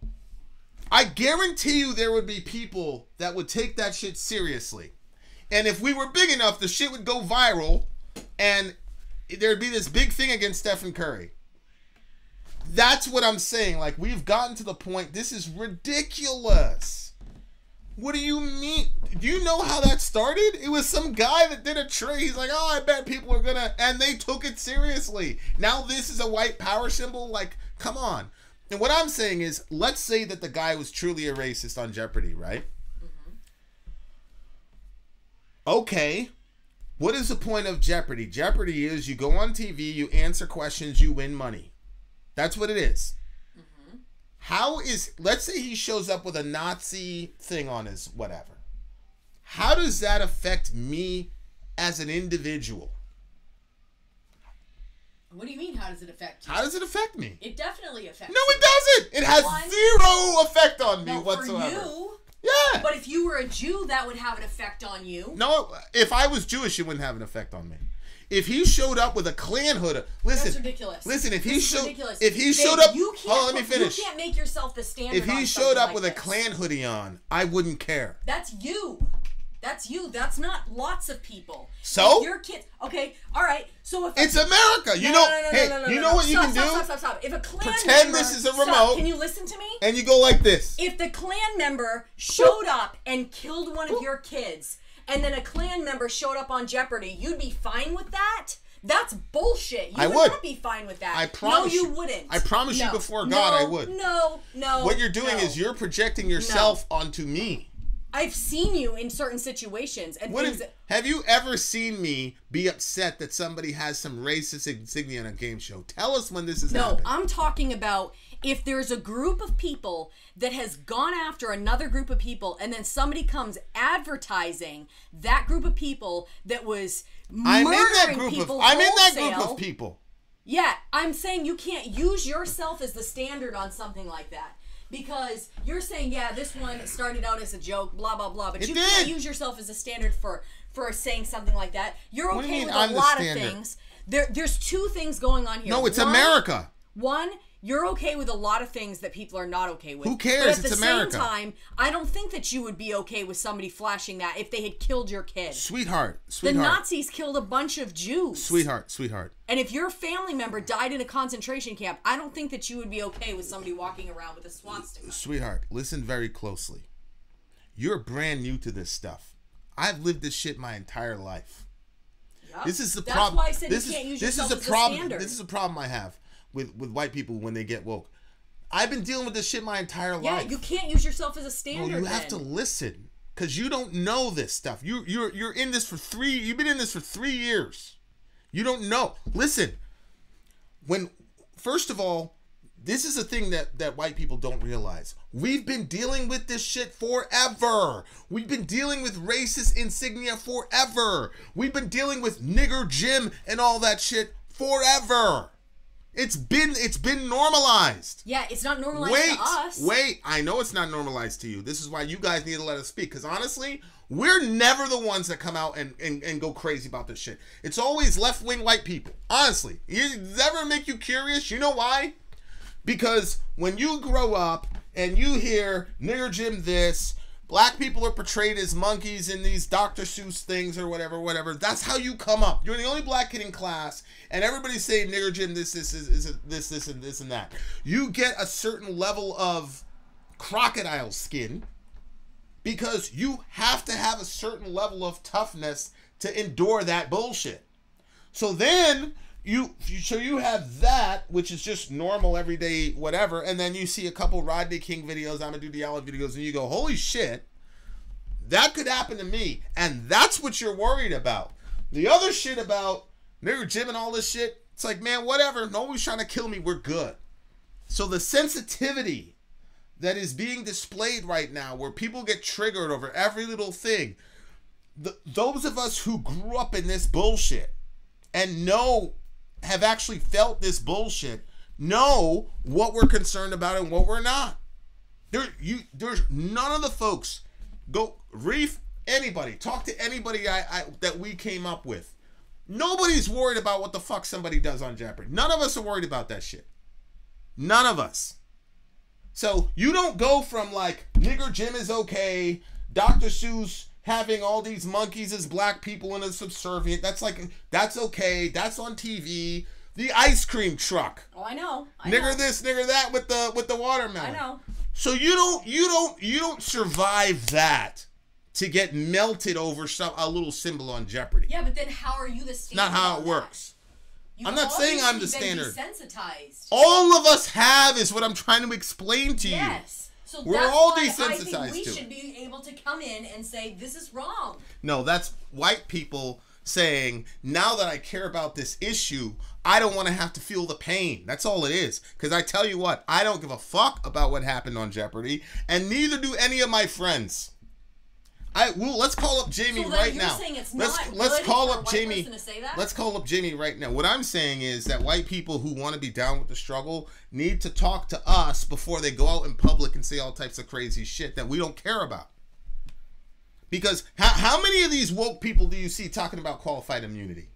I guarantee you there would be people that would take that shit seriously. And if we were big enough, the shit would go viral and there'd be this big thing against Stephen Curry. That's what I'm saying. Like, we've gotten to the point, this is ridiculous. What do you mean? Do you know how that started? It was some guy that did a trade. He's like, oh, I bet people are gonna, and they took it seriously. Now this is a white power symbol? Like, come on. And what I'm saying is, let's say that the guy was truly a racist on Jeopardy, right? Mm-hmm. Okay. What is the point of Jeopardy? Jeopardy is you go on TV, you answer questions, you win money. That's what it is. Let's say he shows up with a Nazi thing on his whatever. How does that affect me as an individual? What do you mean, how does it affect you? How does it affect me? It definitely affects you. No, it doesn't. It has zero effect on me whatsoever. For you, yeah. But if you were a Jew, that would have an effect on you. No, if I was Jewish, it wouldn't have an effect on me. If he showed up with a Klan hood, listen. That's ridiculous. Listen, if he showed up, let me finish. You can't make yourself the standard. If he showed up with a Klan hoodie on, I wouldn't care. That's you. That's you. That's not lots of people. So? If your kids. Okay, all right. So if it's America. You know what you can do? Stop. If a Klan pretend member, this is a remote. Can you listen to me? And you go like this. If the Klan member showed up and killed one of your kids, and then a Klan member showed up on Jeopardy, you'd be fine with that? That's bullshit. You would not be fine with that. I promise you wouldn't. I promise you before God I would. No. What you're doing is you're projecting yourself onto me. I've seen you in certain situations. And have you ever seen me be upset that somebody has some racist insignia on a game show? Tell us when this is happening. No, I'm talking about if there's a group of people that has gone after another group of people and then somebody comes advertising that group of people that was murdering people. I'm in that group of people. Yeah, I'm saying you can't use yourself as the standard on something like that. Because you're saying, yeah, this one started out as a joke, blah, blah, blah. But you can't use yourself as a standard for saying something like that. You're okay with a lot of things. There's two things going on here. No, it's America. One, you're okay with a lot of things that people are not okay with. Who cares? But at it's the America. same time, I don't think that you would be okay with somebody flashing that if they had killed your kid. Sweetheart. The Nazis killed a bunch of Jews. Sweetheart. And if your family member died in a concentration camp, I don't think that you would be okay with somebody walking around with a swastika. Sweetheart, listen very closely. You're brand new to this stuff. I've lived this shit my entire life. Yep. This is the problem. That's why I said you can't use yourself as a standard. This is a problem I have with white people when they get woke. I've been dealing with this shit my entire life. Yeah, you can't use yourself as a standard. Well, you have to listen because you don't know this stuff. You're in this for you've been in this for 3 years. You don't know. Listen, first of all, this is a thing that white people don't realize. We've been dealing with this shit forever. We've been dealing with racist insignia forever. We've been dealing with nigger Jim and all that shit forever. It's been normalized. Yeah, it's not normalized to us. Wait, I know it's not normalized to you. This is why you guys need to let us speak. Because honestly, we're never the ones that come out and go crazy about this shit. It's always left-wing white people. Honestly. Does that ever make you curious? You know why? Because when you grow up and you hear nigger Jim this, black people are portrayed as monkeys in these Dr. Seuss things or whatever. That's how you come up. You're the only black kid in class, and everybody's saying nigger Jim this, and this, and that. You get a certain level of crocodile skin because you have to have a certain level of toughness to endure that bullshit. So then you have that, which is just normal, everyday, whatever, and then you see a couple Rodney King videos, Amadou Diallo videos, and you go, holy shit, that could happen to me. And that's what you're worried about. The other shit about nigger Jim and all this shit, it's like, man, whatever, nobody's trying to kill me, we're good. So the sensitivity that is being displayed right now, where people get triggered over every little thing, those of us who grew up in this bullshit and have actually felt this bullshit, know what we're concerned about and what we're not. There's none of the folks, go Reef, anybody, talk to anybody that we came up with. Nobody's worried about what the fuck somebody does on Jeopardy. None of us are worried about that shit. None of us. So you don't go from like nigger Jim is okay, Dr. Seuss having all these monkeys as black people and as subservient. That's okay. That's on TV. The ice cream truck. Oh, I know. Nigger this, nigger that with the watermelon. I know. So you don't survive that to get melted over a little symbol on Jeopardy. Yeah, but then how are you the standard? Not how it works. I'm not saying I'm the standard. Desensitized. All of us have is what I'm trying to explain to you. Yes. So we're all I desensitized think we should be able to come in and say this is wrong. No, that's white people saying, now that I care about this issue, I don't want to have to feel the pain. That's all it is. Because I tell you what, I don't give a fuck about what happened on Jeopardy, and neither do any of my friends. Let's call up Jamie right now. Let's call up Jamie. Let's call up Jamie right now. What I'm saying is that white people who want to be down with the struggle need to talk to us before they go out in public and say all types of crazy shit that we don't care about. Because how many of these woke people do you see talking about qualified immunity?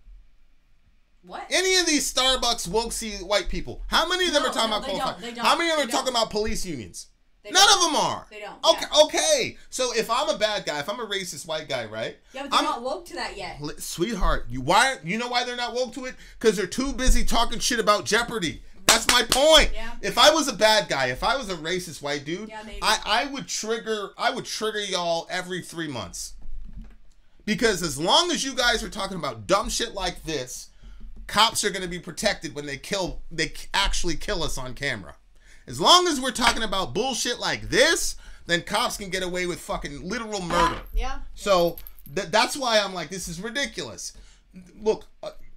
What? Any of these Starbucks woke white people? How many of them are talking about qualified? How many of them are talking about police unions? None of them are. They don't. Okay, yeah. okay. So if I'm a bad guy, if I'm a racist white guy, right? Yeah, but they're not woke to that yet. Sweetheart, you know why they're not woke to it? Because they're too busy talking shit about Jeopardy. That's my point. Yeah. If I was a bad guy, if I was a racist white dude, yeah, maybe. I would trigger y'all every 3 months. Because as long as you guys are talking about dumb shit like this, cops are going to be protected when they actually kill us on camera. As long as we're talking about bullshit like this, then cops can get away with fucking literal murder. Yeah. So that's why I'm like, this is ridiculous. Look.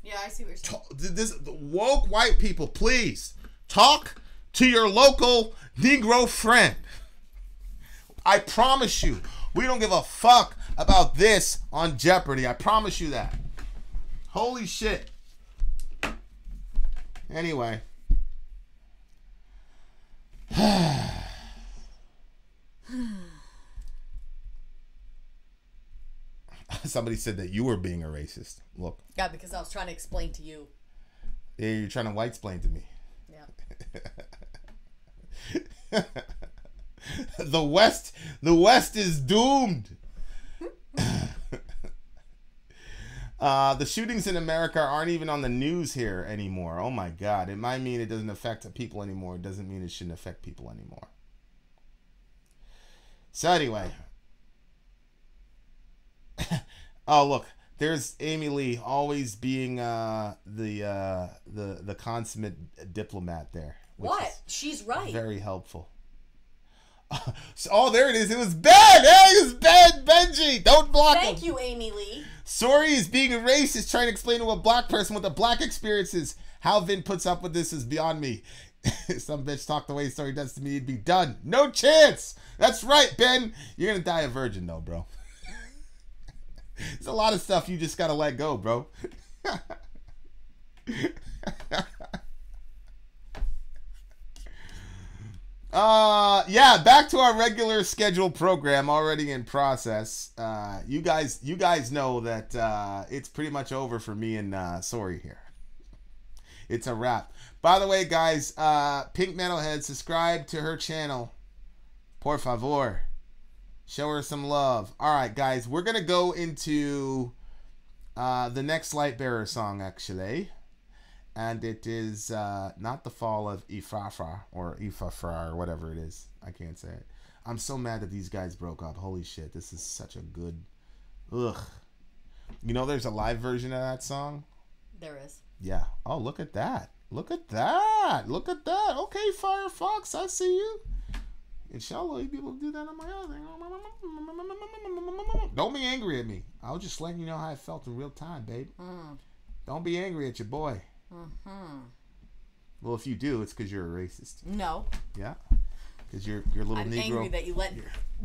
Yeah, I see what you're saying. This woke white people, please talk to your local Negro friend. I promise you, we don't give a fuck about this on Jeopardy. I promise you that. Holy shit. Anyway. Somebody said that you were being a racist. Look. Yeah, because I was trying to explain to you. Yeah, you're trying to white-splain to me. Yeah. The West is doomed. The shootings in America aren't even on the news here anymore. Oh my God. It might mean it doesn't affect people anymore. It doesn't mean it shouldn't affect people anymore. So anyway. Oh, look. There's Amy Lee always being the consummate diplomat there. What? She's right. Very helpful. Oh, there it is. It was Ben. Hey, it was Ben. Benji. Don't block him. Thank you, Amy Lee. Sorry is being a racist, trying to explain to a black person what the black experience is. How Vin puts up with this is beyond me. Some bitch talked the way Sorry does to me, he'd be done. No chance. That's right, Ben. You're going to die a virgin, though, bro. There's a lot of stuff you just got to let go, bro. Yeah, back to our regular scheduled program already in process. You guys know that it's pretty much over for me and Sorry here. It's a wrap. By the way, guys, Pink Metalhead, subscribe to her channel. Por favor. Show her some love. All right, guys, we're going to go into the next Lightbearer song, actually. And it is not the fall of Ifrafra or Ifafra or whatever it is. I can't say it. I'm so mad that these guys broke up. Holy shit, this is such a good... Ugh. You know there's a live version of that song? There is. Yeah. Oh, look at that. Look at that. Look at that. Okay, Firefox, I see you. Inshallah, you'll be able to do that on my other thing. Don't be angry at me. I was just letting you know how I felt in real time, babe. Don't be angry at your boy. Well, if you do, it's because you're a racist. No. Yeah? Because you're little I'm Negro. Angry that you let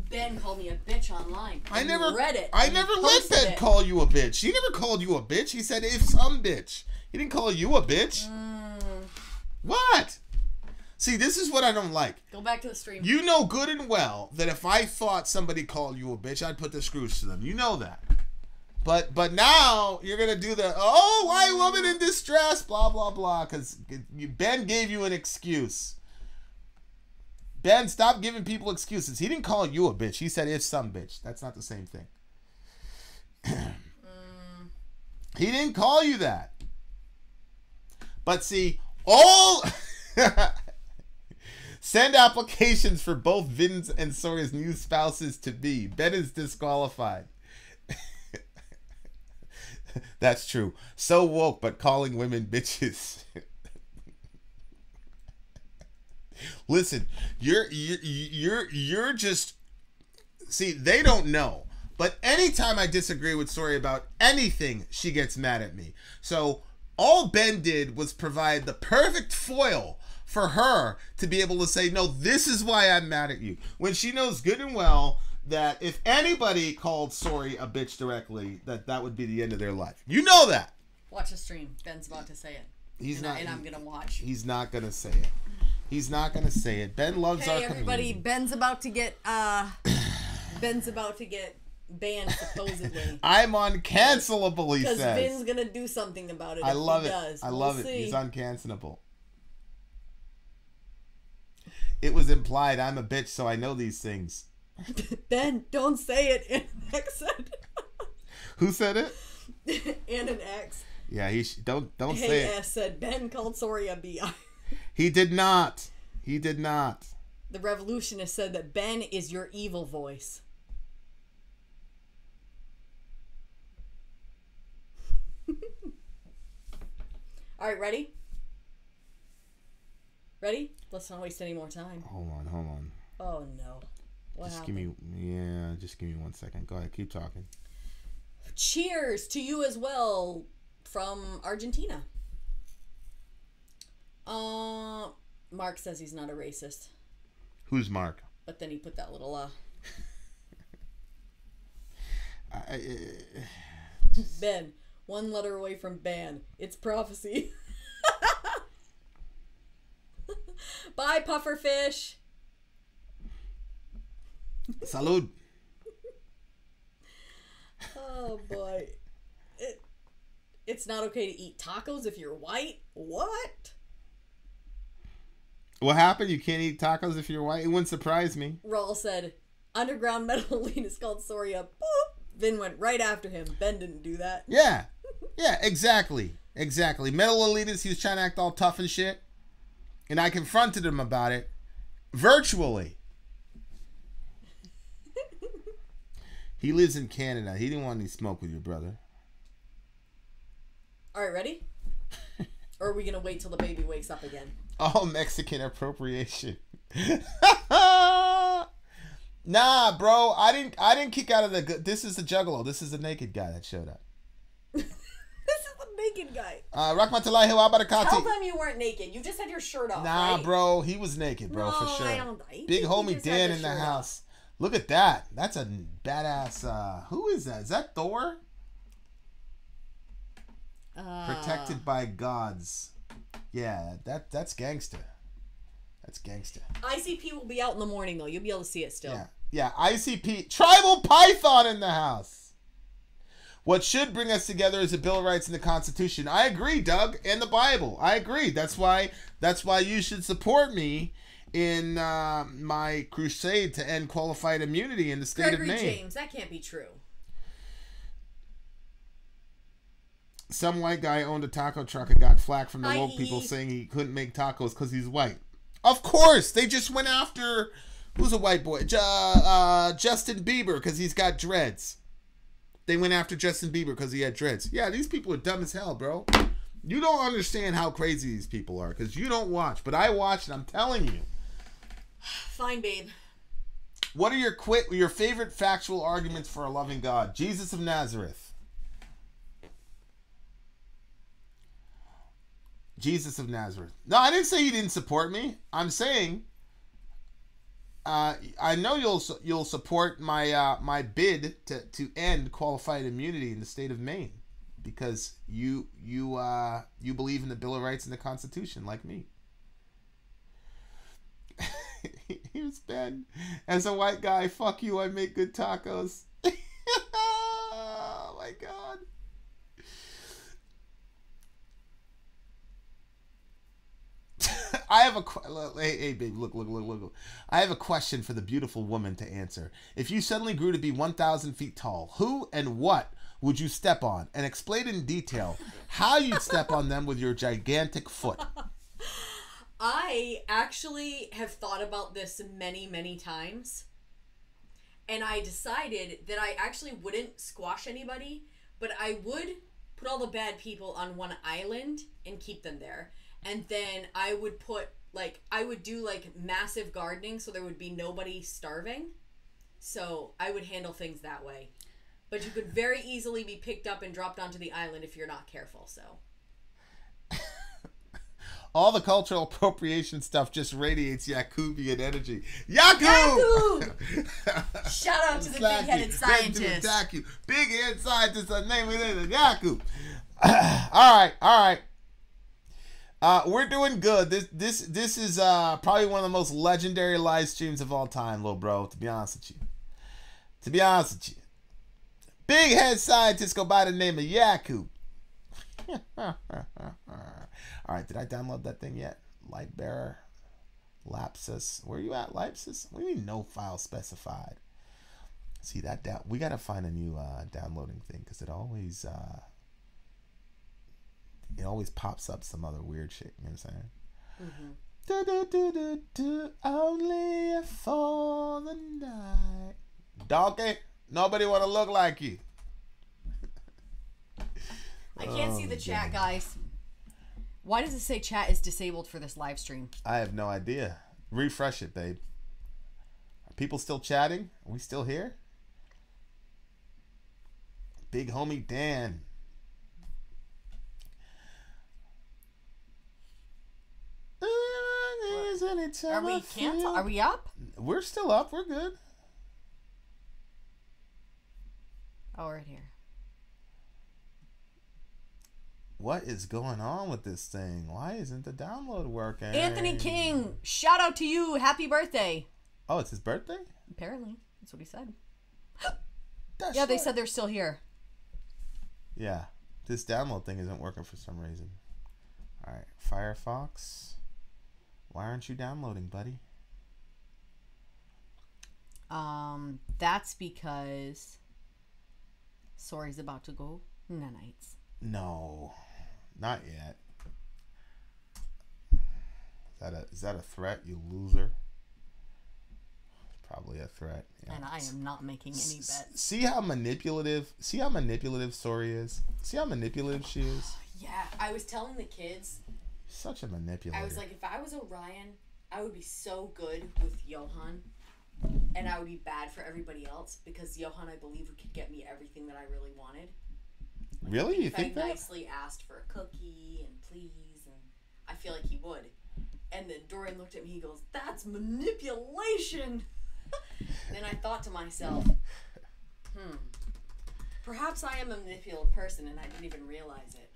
Ben call me a bitch online. I never read it. I never let Ben call you a bitch. He never called you a bitch. He said, if some bitch. He didn't call you a bitch. What? See, this is what I don't like. Go back to the stream. You know good and well that if I thought somebody called you a bitch, I'd put the screws to them. You know that. But now you're going to do the, oh, white woman in distress, blah, blah, blah, because Ben gave you an excuse. Ben, stop giving people excuses. He didn't call you a bitch. He said, if some bitch. That's not the same thing. He didn't call you that. But see, all... Send applications for both Vin's and Sora's new spouses to be. Ben is disqualified. That's true. So woke, but calling women bitches. Listen, you're just... See, they don't know. But anytime I disagree with Sori about anything, she gets mad at me. So all Ben did was provide the perfect foil for her to be able to say, no, this is why I'm mad at you. When she knows good and well that if anybody called Sori a bitch directly, that would be the end of their life. You know that. Watch the stream. Ben's about to say it. I'm going to watch. He's not going to say it. He's not going to say it. Ben loves our community. Hey, everybody. Ben's about to get banned, supposedly. I'm uncancelable, he says. Because Ben's going to do something about it. I love it. I love it. He's uncancelable. It was implied. I'm a bitch, so I know these things. Ben, don't say it. Ananex said. Who said it? Ananex. Yeah, don't hey, say it. S said Ben called Soria B.I. He did not. He did not. The Revolutionist said that Ben is your evil voice. All right, ready? Ready? Let's not waste any more time. Hold on. Oh no. What just happened? Just give me 1 second. Go ahead, keep talking. Cheers to you as well from Argentina. Mark says he's not a racist. Who's Mark? But then he put that little Ben, one letter away from ban. It's prophecy. Bye, pufferfish. Salud. Oh boy. It's not okay to eat tacos if you're white? What? What happened? You can't eat tacos if you're white? It wouldn't surprise me. Rawl said, underground metal elite is called Soria. Boop. Vin went right after him. Ben didn't do that. Yeah. Yeah, exactly. Metal elitist, he was trying to act all tough and shit. And I confronted him about it. Virtually. He lives in Canada. He didn't want any smoke with your brother. Alright, ready? Or are we gonna wait till the baby wakes up again? All Mexican appropriation. Nah, bro. I didn't kick out of the... This is the Juggalo. This is the naked guy that showed up. This is the naked guy. Rahmatullahi wa barakatuh. Tell them you weren't naked. You just had your shirt off, Nah, right? bro. He was naked, bro, no, for sure. I Big homie just Dan had in the shirt house. Look at that. That's a badass... who is that? Is that Thor? Protected by gods. Yeah, that's gangster. That's gangster. ICP will be out in the morning, though. You'll be able to see it still. Yeah, ICP. Tribal Python in the house. What should bring us together is the Bill of Rights and the Constitution. I agree, Doug, and the Bible. I agree. That's why you should support me in my crusade to end qualified immunity in the state of Maine. Gregory James, that can't be true. Some white guy owned a taco truck and got flack from the woke people saying he couldn't make tacos because he's white. Of course, they just went after, who's a white boy? Justin Bieber, because he's got dreads. They went after Justin Bieber because he had dreads. Yeah, these people are dumb as hell, bro. You don't understand how crazy these people are because you don't watch. But I watch and I'm telling you. Fine, babe. What are your favorite factual arguments for a loving God? Jesus of Nazareth. Jesus of Nazareth. No, I didn't say you didn't support me. I'm saying I know you'll support my bid to end qualified immunity in the state of Maine because you believe in the Bill of Rights and the Constitution like me. Here's Ben. As a white guy, fuck you, I make good tacos. Oh my God. I have hey babe, look. I have a question for the beautiful woman to answer. If you suddenly grew to be 1,000 feet tall, who and what would you step on? And explain in detail how you'd step on them with your gigantic foot. I actually have thought about this many, many times. And I decided that I actually wouldn't squash anybody, but I would put all the bad people on one island and keep them there. And then I would do massive gardening so there would be nobody starving. So I would handle things that way. But you could very easily be picked up and dropped onto the island if you're not careful, so. All the cultural appropriation stuff just radiates Yakubian energy. Yakub! Shout out to the big-headed scientist. Big-headed scientist, the name of it, Yakub. All right. We're doing good. This is probably one of the most legendary live streams of all time, little bro, to be honest with you. Big head scientists go by the name of Yakub. All right, did I download that thing yet? Light bearer. Lapsus. Where you at, Lapsus? What do you mean no file specified? See that down? We gotta find a new downloading thing because it always pops up some other weird shit. You know what I'm saying? Mm-hmm. Do, do, do, do, do, only for the night. Donkey, nobody want to look like you. I can't see the chat, guys. Why does it say chat is disabled for this live stream? I have no idea. Refresh it, babe. Are people still chatting? Are we still here? Big homie Dan. Are we canceled? Are we up? We're still up. We're good. Oh, right here. What is going on with this thing? Why isn't the download working? Anthony King, shout out to you. Happy birthday. Oh, it's his birthday? Apparently. That's what he said. That's yeah, they said they're still here. Yeah. This download thing isn't working for some reason. All right. Firefox. Why aren't you downloading, buddy? That's because Sorry's about to go nanites. No. Not yet. Is that a threat, you loser? Probably a threat. Yeah. And I am not making any bets. See how manipulative Sori is? See how manipulative she is? Yeah, I was telling the kids. Such a manipulator. I was like, if I was Orion, I would be so good with Johan. And I would be bad for everybody else because Johan, I believe, could get me everything that I really wanted. Like, really? You think I that? nicely asked for a cookie and please, and I feel like he would. And then Dorian looked at me, he goes, that's manipulation! And then I thought to myself, perhaps I am a manipulative person and I didn't even realize it.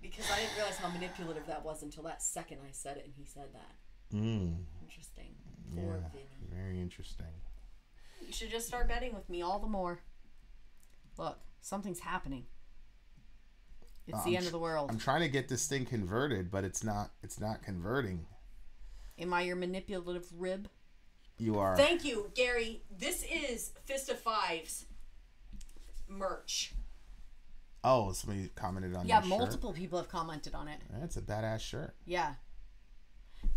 Because I didn't realize how manipulative that was until that second I said it and he said that. Interesting. Poor Vinny. Very interesting. You should just start betting with me all the more. Look, something's happening. It's the end of the world. I'm trying to get this thing converted, but it's not converting. Am I your manipulative rib? You are. Thank you, Gary. This is Fist of Fives merch. Oh, somebody commented on your shirt? Yeah, multiple people have commented on it. That's a badass shirt. Yeah.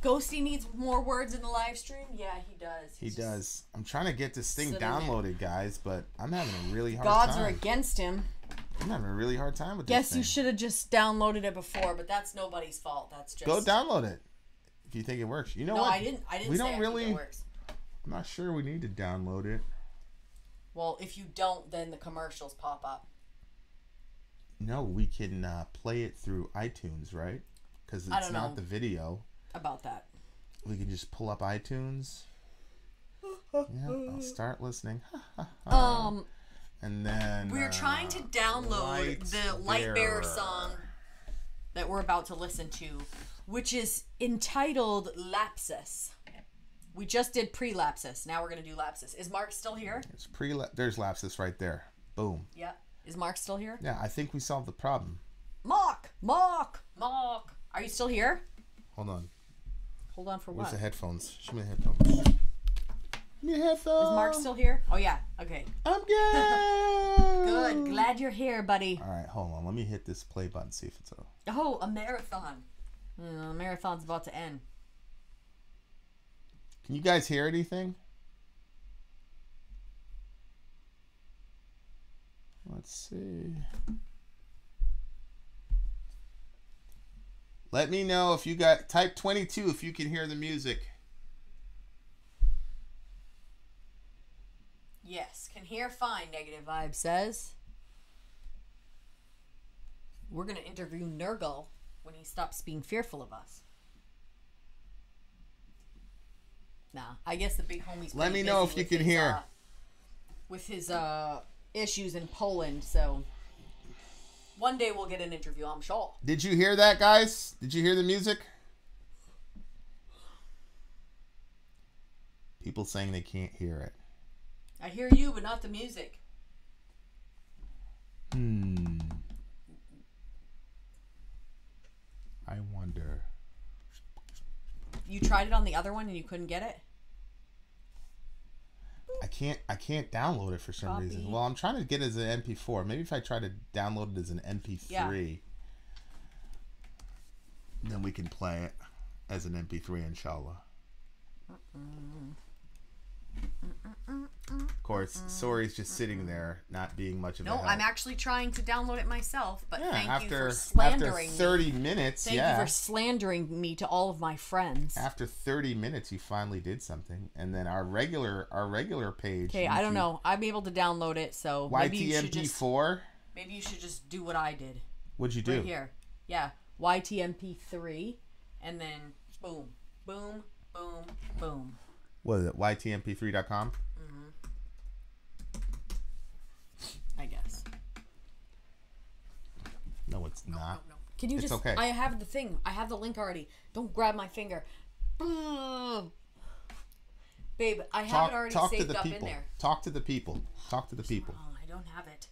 Ghosty needs more words in the live stream? Yeah, he does. He does. I'm trying to get this thing downloaded, guys, but I'm having a really hard time. Gods are against him. I'm having a really hard time with this Guess you should have just downloaded it before, but that's nobody's fault. That's just... Go download it if you think it works. You know what? No, I didn't we don't really... think it works. I'm not sure we need to download it. Well, if you don't, then the commercials pop up. No, we can play it through iTunes, right? Because it's not the video. About that. We can just pull up iTunes. Yeah, I'll start listening. And then we're trying to download the Lightbearer song that we're about to listen to, which is entitled Lapsus. We just did pre-Lapsus. Now we're gonna do Lapsus. Is Mark still here? It's there's Lapsus right there. Boom. Yeah. Is Mark still here? Yeah, I think we solved the problem. Mark! Are you still here? Hold on. Hold on for what? Where's the headphones? Show me the headphones. Give me the headphones. Is Mark still here? Oh, yeah. Okay. I'm good. Good. Glad you're here, buddy. All right, hold on. Let me hit this play button, see if it's on. Oh, a marathon. The marathon's about to end. Can you guys hear anything? Let's see. Let me know if you got type 22 if you can hear the music. Yes, can hear fine, Negative Vibe says. We're going to interview Nurgle when he stops being fearful of us. Nah, I guess the big homie's Let me know if you can hear. With his issues in Poland, so one day we'll get an interview, I'm sure. Did you hear that, guys? Did you hear the music? People saying they can't hear it. I hear you, but not the music. I wonder. You tried it on the other one and you couldn't get it? I can't download it for some reason. Well, I'm trying to get it as an MP4. Maybe if I try to download it as an MP3, then we can play it as an MP3, inshallah. Of course, Sori's just sitting there, not being much of a help. No, I'm actually trying to download it myself, but thank you for after slandering 30 minutes, Thank you for slandering me to all of my friends. After 30 minutes, you finally did something, and then our regular page. Okay, I don't know. I'm able to download it, so YTMP4. Maybe you should just do what I did. What'd you do? Right here, yeah, YTMP3, and then boom, boom, boom, boom. What is it? YTMP3.com. I guess. No, it's not. No. Can you it's just? Okay. I have the thing. I have the link already. Don't grab my finger. Babe, I have it already saved up in there. Talk to the people. Talk to the people. Oh, I don't have it.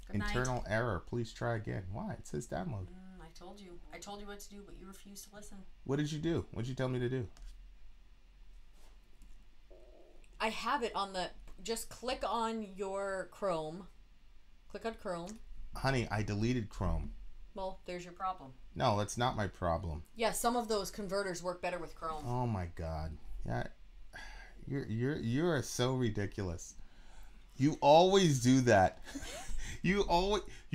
Good Internal night. error. Please try again. Why? It says download. I told you. I told you what to do, but you refused to listen. What did you do? What did you tell me to do? I have it on the... Just click on your Chrome. Click on Chrome. Honey, I deleted Chrome. Well, there's your problem. No, that's not my problem. Yeah, some of those converters work better with Chrome. Oh my God. Yeah, you're so ridiculous. You always do that. You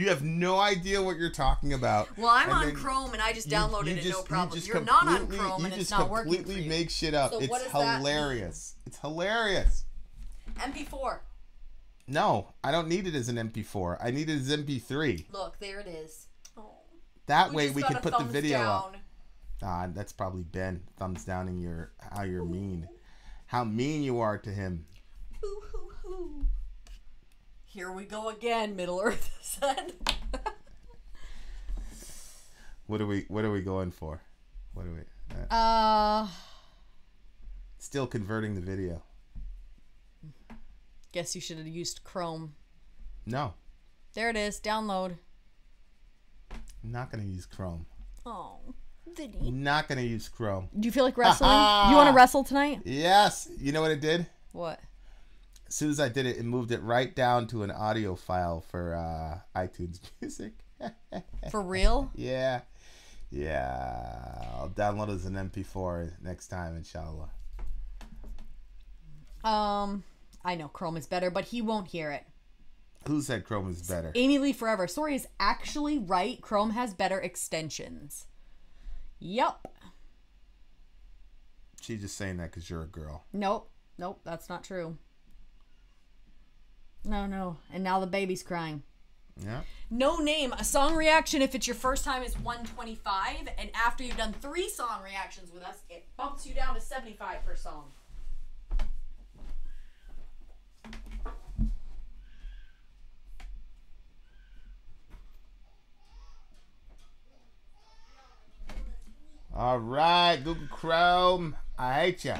have no idea what you're talking about. Well, I'm on Chrome and I just downloaded it, no problem. You're not on Chrome and it's not working for you. You just completely make shit up. So it's hilarious. It's hilarious. MP4. No, I don't need it as an MP4. I need it as MP3. Look, there it is. Oh. That way we can put the video up. Ah, that's probably Ben thumbs downing how you're mean. How mean you are to him. Hoo hoo hoo. Here we go again, Middle Earth said. What are we going for? What are we still converting the video. Guess you should have used Chrome. No. There it is. Download. I'm not going to use Chrome. Oh, Vinny. I'm not going to use Chrome. Do you feel like wrestling? You want to wrestle tonight? Yes. You know what it did? What? As soon as I did it, it moved it right down to an audio file for iTunes Music. For real? Yeah. Yeah. I'll download it as an MP4 next time, inshallah. I know Chrome is better, but he won't hear it. Who said Chrome is better? Amy Lee Forever. Sori is actually right. Chrome has better extensions. Yup. She's just saying that because you're a girl. Nope, that's not true. No. And now the baby's crying. Yeah. No Name, a song reaction if it's your first time is 125, and after you've done 3 song reactions with us, it bumps you down to 75 per song. All right, Google Chrome, I hate ya.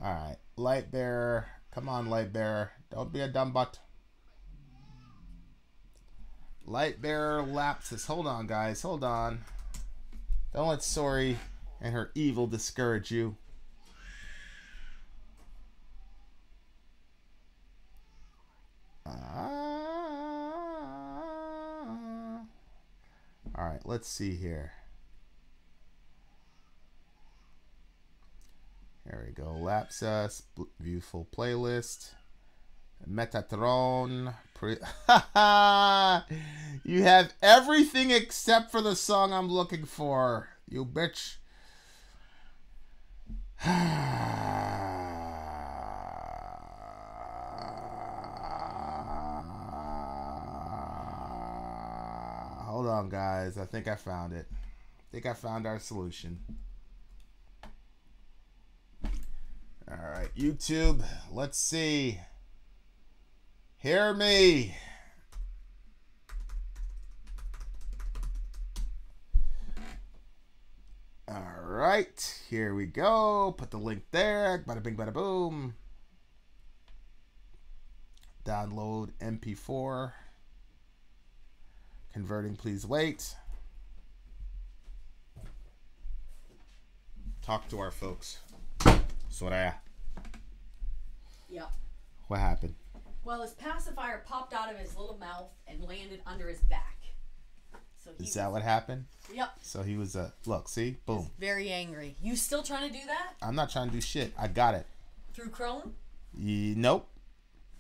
All right, Lightbearer, come on, Lightbearer, don't be a dumb butt. Lightbearer lapses. Hold on, guys, hold on. Don't let Sori and her evil discourage you. All right, let's see here. There we go. Lapsus, beautiful playlist. Metatron. You have everything except for the song I'm looking for. You bitch. Hold on, guys. I think I found it. I think I found our solution. All right, YouTube, let's see. Hear me. All right, here we go. Put the link there. Bada bing, bada boom. Download MP4. Converting, please wait. Talk to our folks. Soraya. Yep. What happened? Well, his pacifier popped out of his little mouth and landed under his back. So Is that what happened? Yep. So he was look, see? Boom. Very angry. You still trying to do that? I'm not trying to do shit. I got it. Through Chrome? Nope.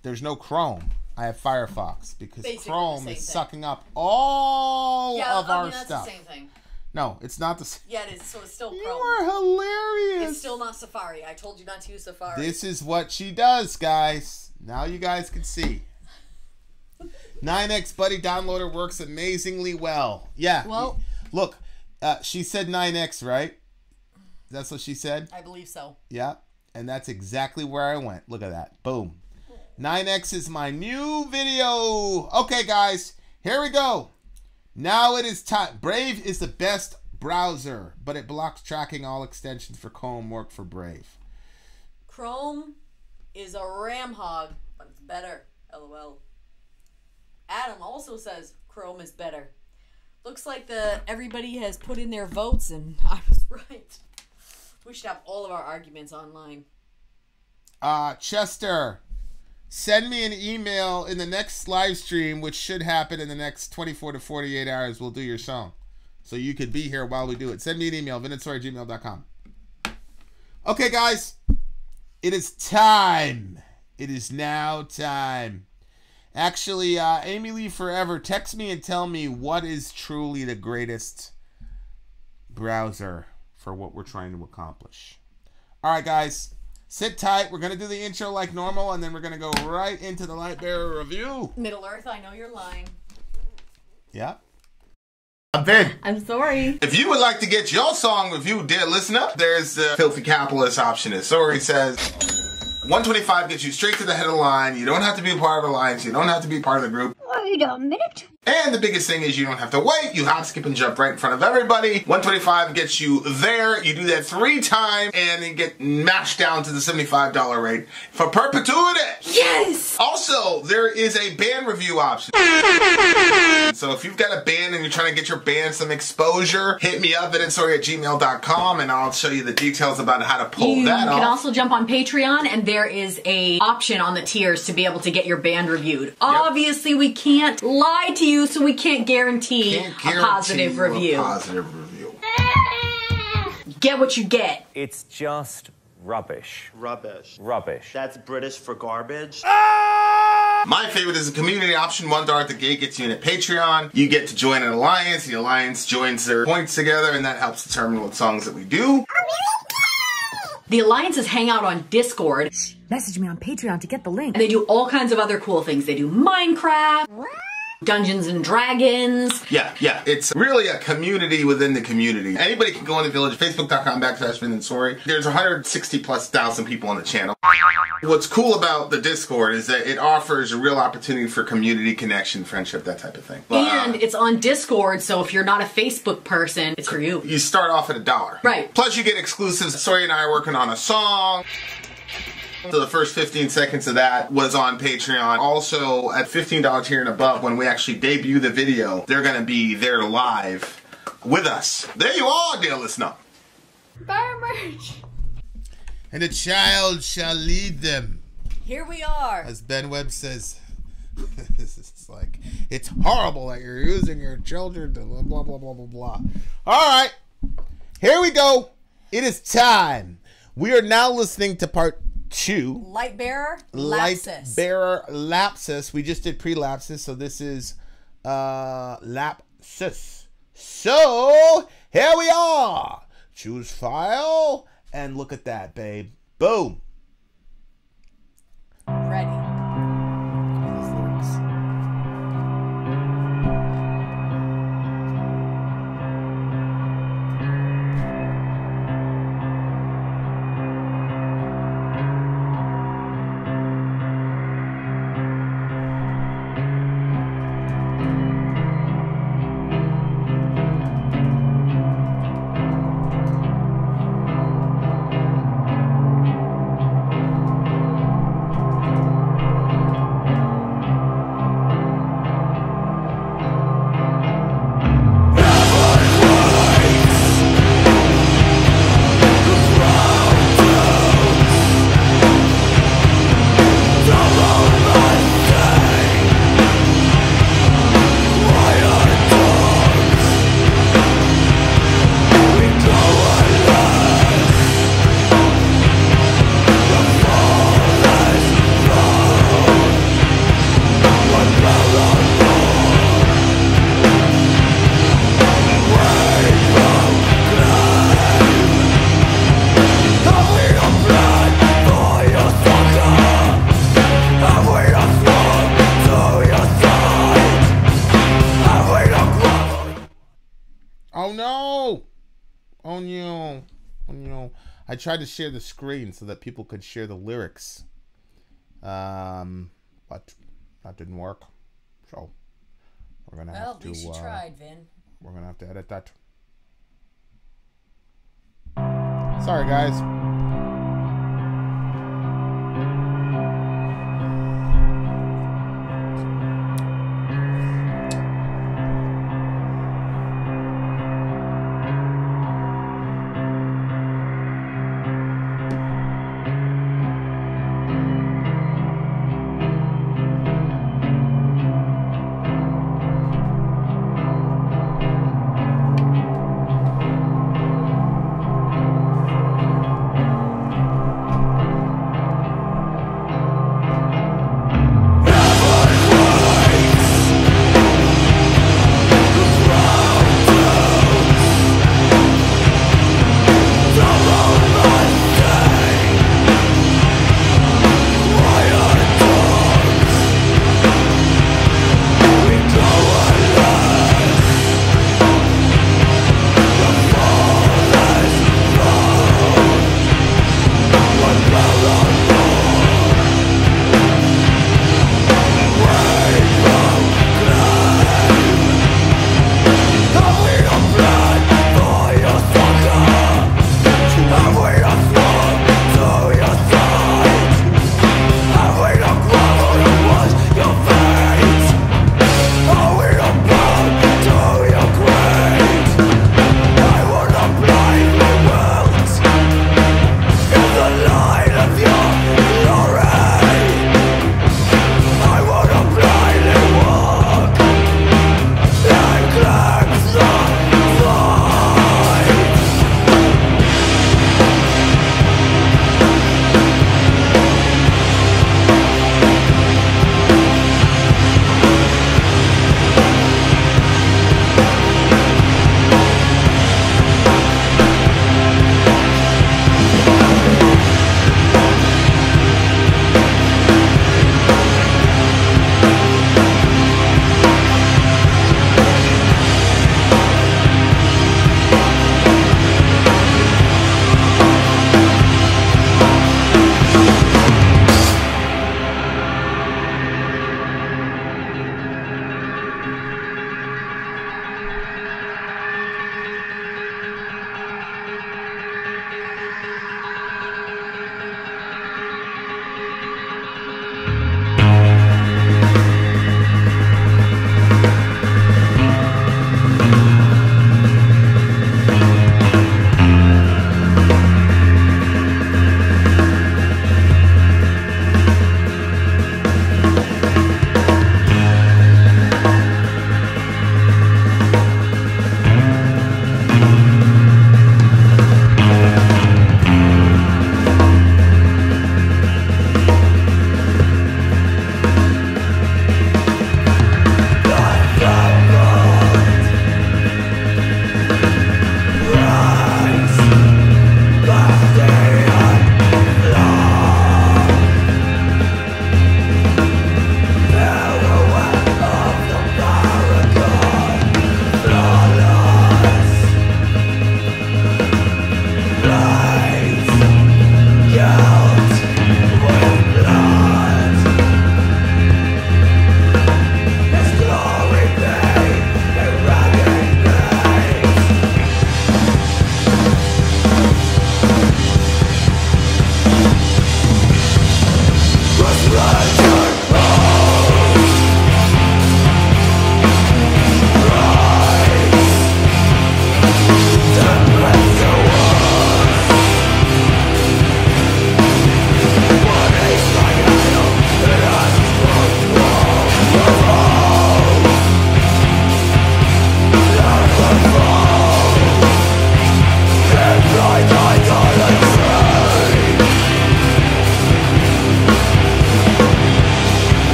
There's no Chrome. I have Firefox because Basically Chrome the is same sucking up all of our that's stuff. The same thing. No, it's not the same. Yeah, it is. So it's still Chrome. You are hilarious. It's still not Safari. I told you not to use Safari. This is what she does, guys. Now you guys can see. 9X Buddy Downloader works amazingly well. Yeah. Well, look, she said 9X, right? That's what she said? I believe so. Yeah. And that's exactly where I went. Look at that. Boom. 9X is my new video. Okay, guys. Here we go. Now it is time. Brave is the best browser, but it blocks tracking. All extensions for Chrome work for Brave. Chrome is a ram hog, but it's better. LOL. Adam also says Chrome is better. Looks like everybody has put in their votes, and I was right. We should have all of our arguments online. Chester, send me an email in the next live stream, which should happen in the next 24 to 48 hours. We'll do your song. So you could be here while we do it. Send me an email, vinetsory@gmail.com. Okay, guys. It is time. It is now time. Actually, Amy Lee Forever, text me and tell me what is truly the greatest browser for what we're trying to accomplish. All right, guys. Sit tight. We're going to do the intro like normal, and then we're going to go right into the Lightbearer review. Middle Earth, I know you're lying. Yeah. I'm Vin. I'm sorry. If you would like to get your song reviewed, dear listener, there's the Filthy Capitalist option. As Sorry says, 125 gets you straight to the head of the line. You don't have to be a part of the alliance. You don't have to be part of the group. Wait a minute. And the biggest thing is you don't have to wait. You hop, skip, and jump right in front of everybody. 125 gets you there. You do that 3 times, and you get mashed down to the $75 rate for perpetuity. Yes! Also, there is a band review option. So if you've got a band and you're trying to get your band some exposure, hit me up at vinetsory@gmail.com, and I'll show you the details about how to pull that off. You can also jump on Patreon, and there is a option on the tiers to be able to get your band reviewed. Obviously, we can't lie to you, so we can't guarantee a positive review. Get what you get. It's just rubbish. Rubbish. Rubbish. That's British for garbage. My favorite is the community option. $1 at the gate gets you in at Patreon. You get to join an alliance. The alliance joins their points together, and that helps determine what songs that we do. The alliances hang out on Discord. Message me on Patreon to get the link. And they do all kinds of other cool things. They do Minecraft, Dungeons and Dragons. Yeah. It's really a community within the community. Anybody can go in the village, facebook.com/VinetSory. There's 160,000+ people on the channel. What's cool about the Discord is that it offers a real opportunity for community connection, friendship, that type of thing. And it's on Discord, so if you're not a Facebook person, it's for you. You start off at $1. Right. Plus you get exclusives. Sorry and I are working on a song. So the first 15 seconds of that was on Patreon. Also, at $15 tier and above, when we actually debut the video, they're going to be there live with us. There you are, dear listener. Farmers. And the child shall lead them. Here we are. As Ben Webb says, this is like, it's horrible that you're using your children to blah, blah, blah, blah, blah, blah. All right. Here we go. It is time. We are now listening to part 2. Lightbearer Lapsus. Lightbearer Lapsus. We just did pre-Lapsus, so this is Lapsus. So here we are. Choose file and look at that, babe. Boom. Ready. Oh no! Oh no! Oh no! I tried to share the screen so that people could share the lyrics, but that didn't work. So we're gonna have to. At least you tried, Vin. We're gonna have to edit that. Sorry, guys.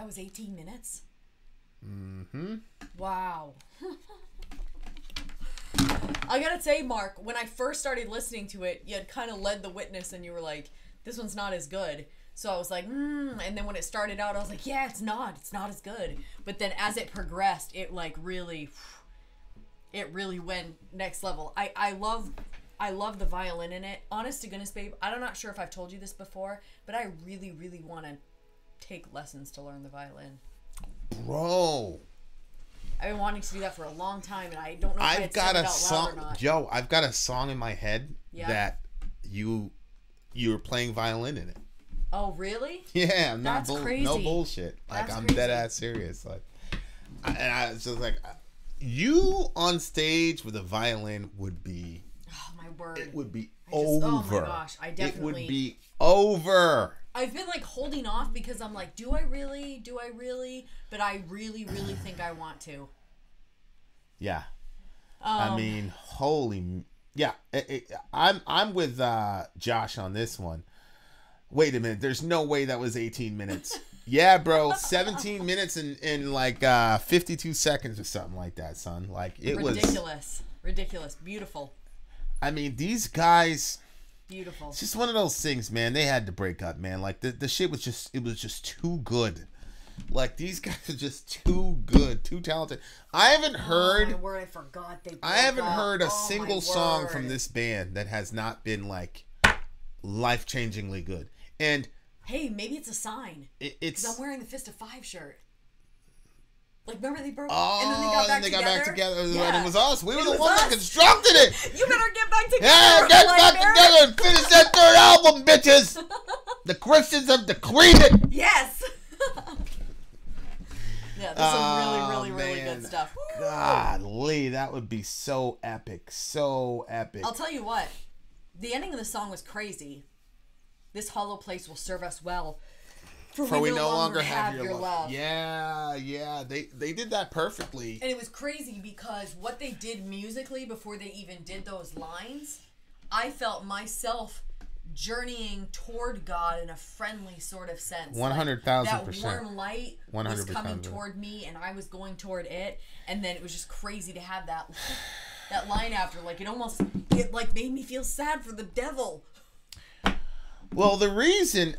was 18 minutes? Mm-hmm. Wow. I gotta say, Mark, when I first started listening to it, you had kind of led the witness and you were like, this one's not as good. So I was like, and then when it started out, I was like, yeah, it's not as good. But then as it progressed, it like really went next level. I love the violin in it. Honest to goodness, babe, I'm not sure if I've told you this before, but I really, really want to take lessons to learn the violin. Bro. I've been wanting to do that for a long time, and I don't know if I've got a song, Joe. I've got a song in my head that you were playing violin in it. Oh, really? Yeah, I'm not crazy. No bullshit. Like That's I'm crazy. dead ass serious. Like, and I was just like, you on stage with a violin would be. Oh my word! It would be over. Oh my gosh! I definitely. It would be over. I've been like holding off because I'm like, do I really? But I really, really think I want to. Yeah. I mean, holy, yeah. I'm with Josh on this one. Wait a minute. There's no way that was 18 minutes. Yeah, bro. 17 minutes and like 52 seconds or something like that, son. Like it was ridiculous, beautiful. I mean, these guys. Beautiful. It's just one of those things, man. They had to break up, man. Like the shit was just too good. Like these guys are just too good, too talented. I haven't heard. Oh my word, I forgot they. I haven't heard a single song from this band that has not been like life-changingly good. And hey, maybe it's a sign. It's because I'm wearing the Fist of Five shirt. Like, remember they broke up and then they got back together? Yeah. And it was us. We were the was ones us. that constructed it. You better get back together. Yeah, get back together and finish that third album, bitches. The Christians have decreed it. Yes. Yeah, there's some really good stuff. Golly, that would be so epic. So epic. I'll tell you what. The ending of the song was crazy. This hollow place will serve us well. For we no longer have your love. Yeah. They did that perfectly. And it was crazy because what they did musically before they even did those lines, I felt myself journeying toward God in a friendly sort of sense. 100,000%. That warm light was coming toward me and I was going toward it. And then it was just crazy to have that line after. Like it like made me feel sad for the devil. Well, the reason,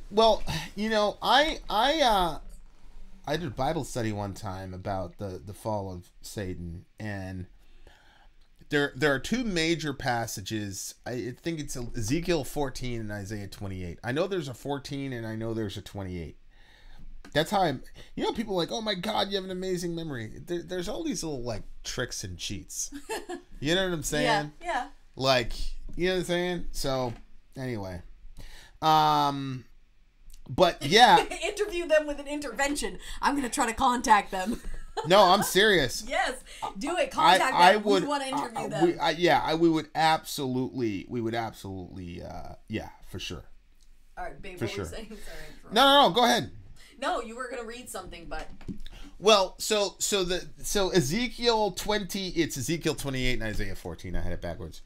you know, I did a Bible study one time about the fall of Satan, and there are two major passages. I think it's Ezekiel 14 and Isaiah 28. I know there's a 14 and I know there's a 28. That's how you know, people are like, oh my God, you have an amazing memory. There's all these little like tricks and cheats. You know what I'm saying? Yeah. Like, you know what I'm saying? So, anyway. But yeah. Interview them with an intervention. I'm going to try to contact them. No, I'm serious. Yes. Do it. Contact them. We want to interview them. We would absolutely, yeah, for sure. All right, babe, what were you saying? Sorry. No, go ahead. No, you were going to read something, but. Well, so Ezekiel 20, it's Ezekiel 28 and Isaiah 14. I had it backwards.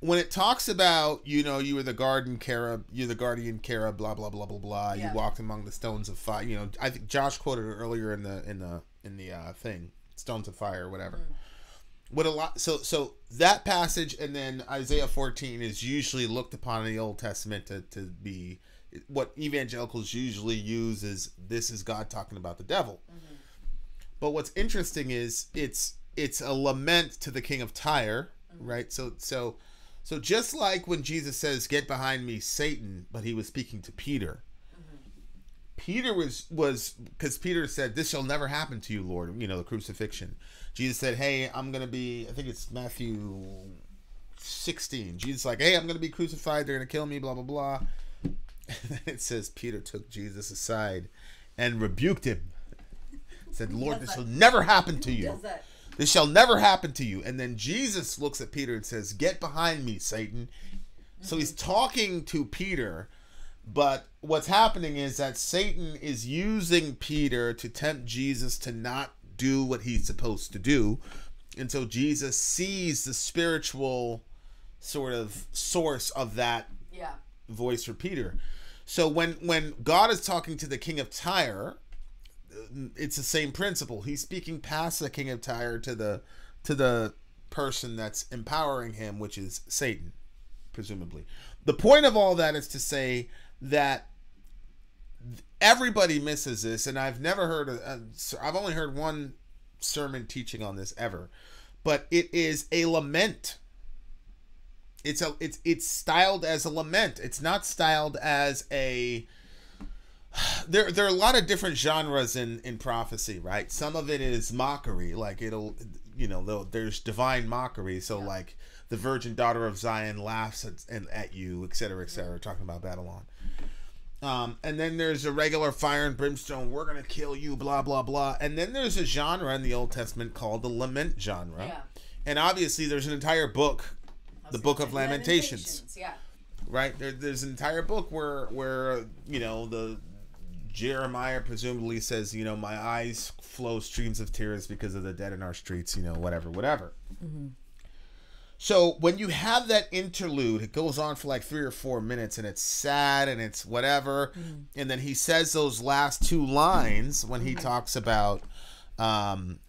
When it talks about, you know, you were the guardian cherub, blah blah blah blah blah. Yeah. You walked among the stones of fire. You know, I think Josh quoted it earlier in the thing, stones of fire or whatever. What a lot. So that passage and then Isaiah 14 is usually looked upon in the Old Testament to be what evangelicals usually use is this is God talking about the devil. Mm-hmm. But what's interesting is it's a lament to the king of Tyre, right? So just like when Jesus says, "Get behind me, Satan," but he was speaking to Peter. Mm-hmm. Peter was because Peter said, "This shall never happen to you, Lord." You know, the crucifixion. Jesus said, "Hey, I'm gonna be." I think it's Matthew 16. Jesus like, "Hey, I'm gonna be crucified. They're gonna kill me." Blah blah blah. And then it says Peter took Jesus aside and rebuked him. Said, "Lord, this will never happen to you. This shall never happen to you." And then Jesus looks at Peter and says, "Get behind me, Satan." Mm-hmm. So he's talking to Peter, but what's happening is that Satan is using Peter to tempt Jesus to not do what he's supposed to do. And so Jesus sees the spiritual sort of source of that voice for Peter. So when God is talking to the king of Tyre, it's the same principle. He's speaking past the king of Tyre to the person that's empowering him, which is Satan, presumably. The point of all that is to say that everybody misses this, and I've never heard I've only heard one sermon teaching on this ever, but it is a lament. It's styled as a lament. It's not styled as a. There are a lot of different genres in prophecy, right? Some of it is mockery, like there's divine mockery. So like the virgin daughter of Zion laughs at you, etc., talking about Babylon. And then there's a regular fire and brimstone, we're gonna kill you, blah blah blah. And then there's a genre in the Old Testament called the lament genre. Yeah. And obviously there's an entire book. The Book of Lamentations. Yeah. Right? There's an entire book where the Jeremiah presumably says, my eyes flow streams of tears because of the dead in our streets, whatever. Mm-hmm. So when you have that interlude, it goes on for like 3 or 4 minutes, and it's sad and it's whatever. Mm-hmm. And then he says those last 2 lines when he talks about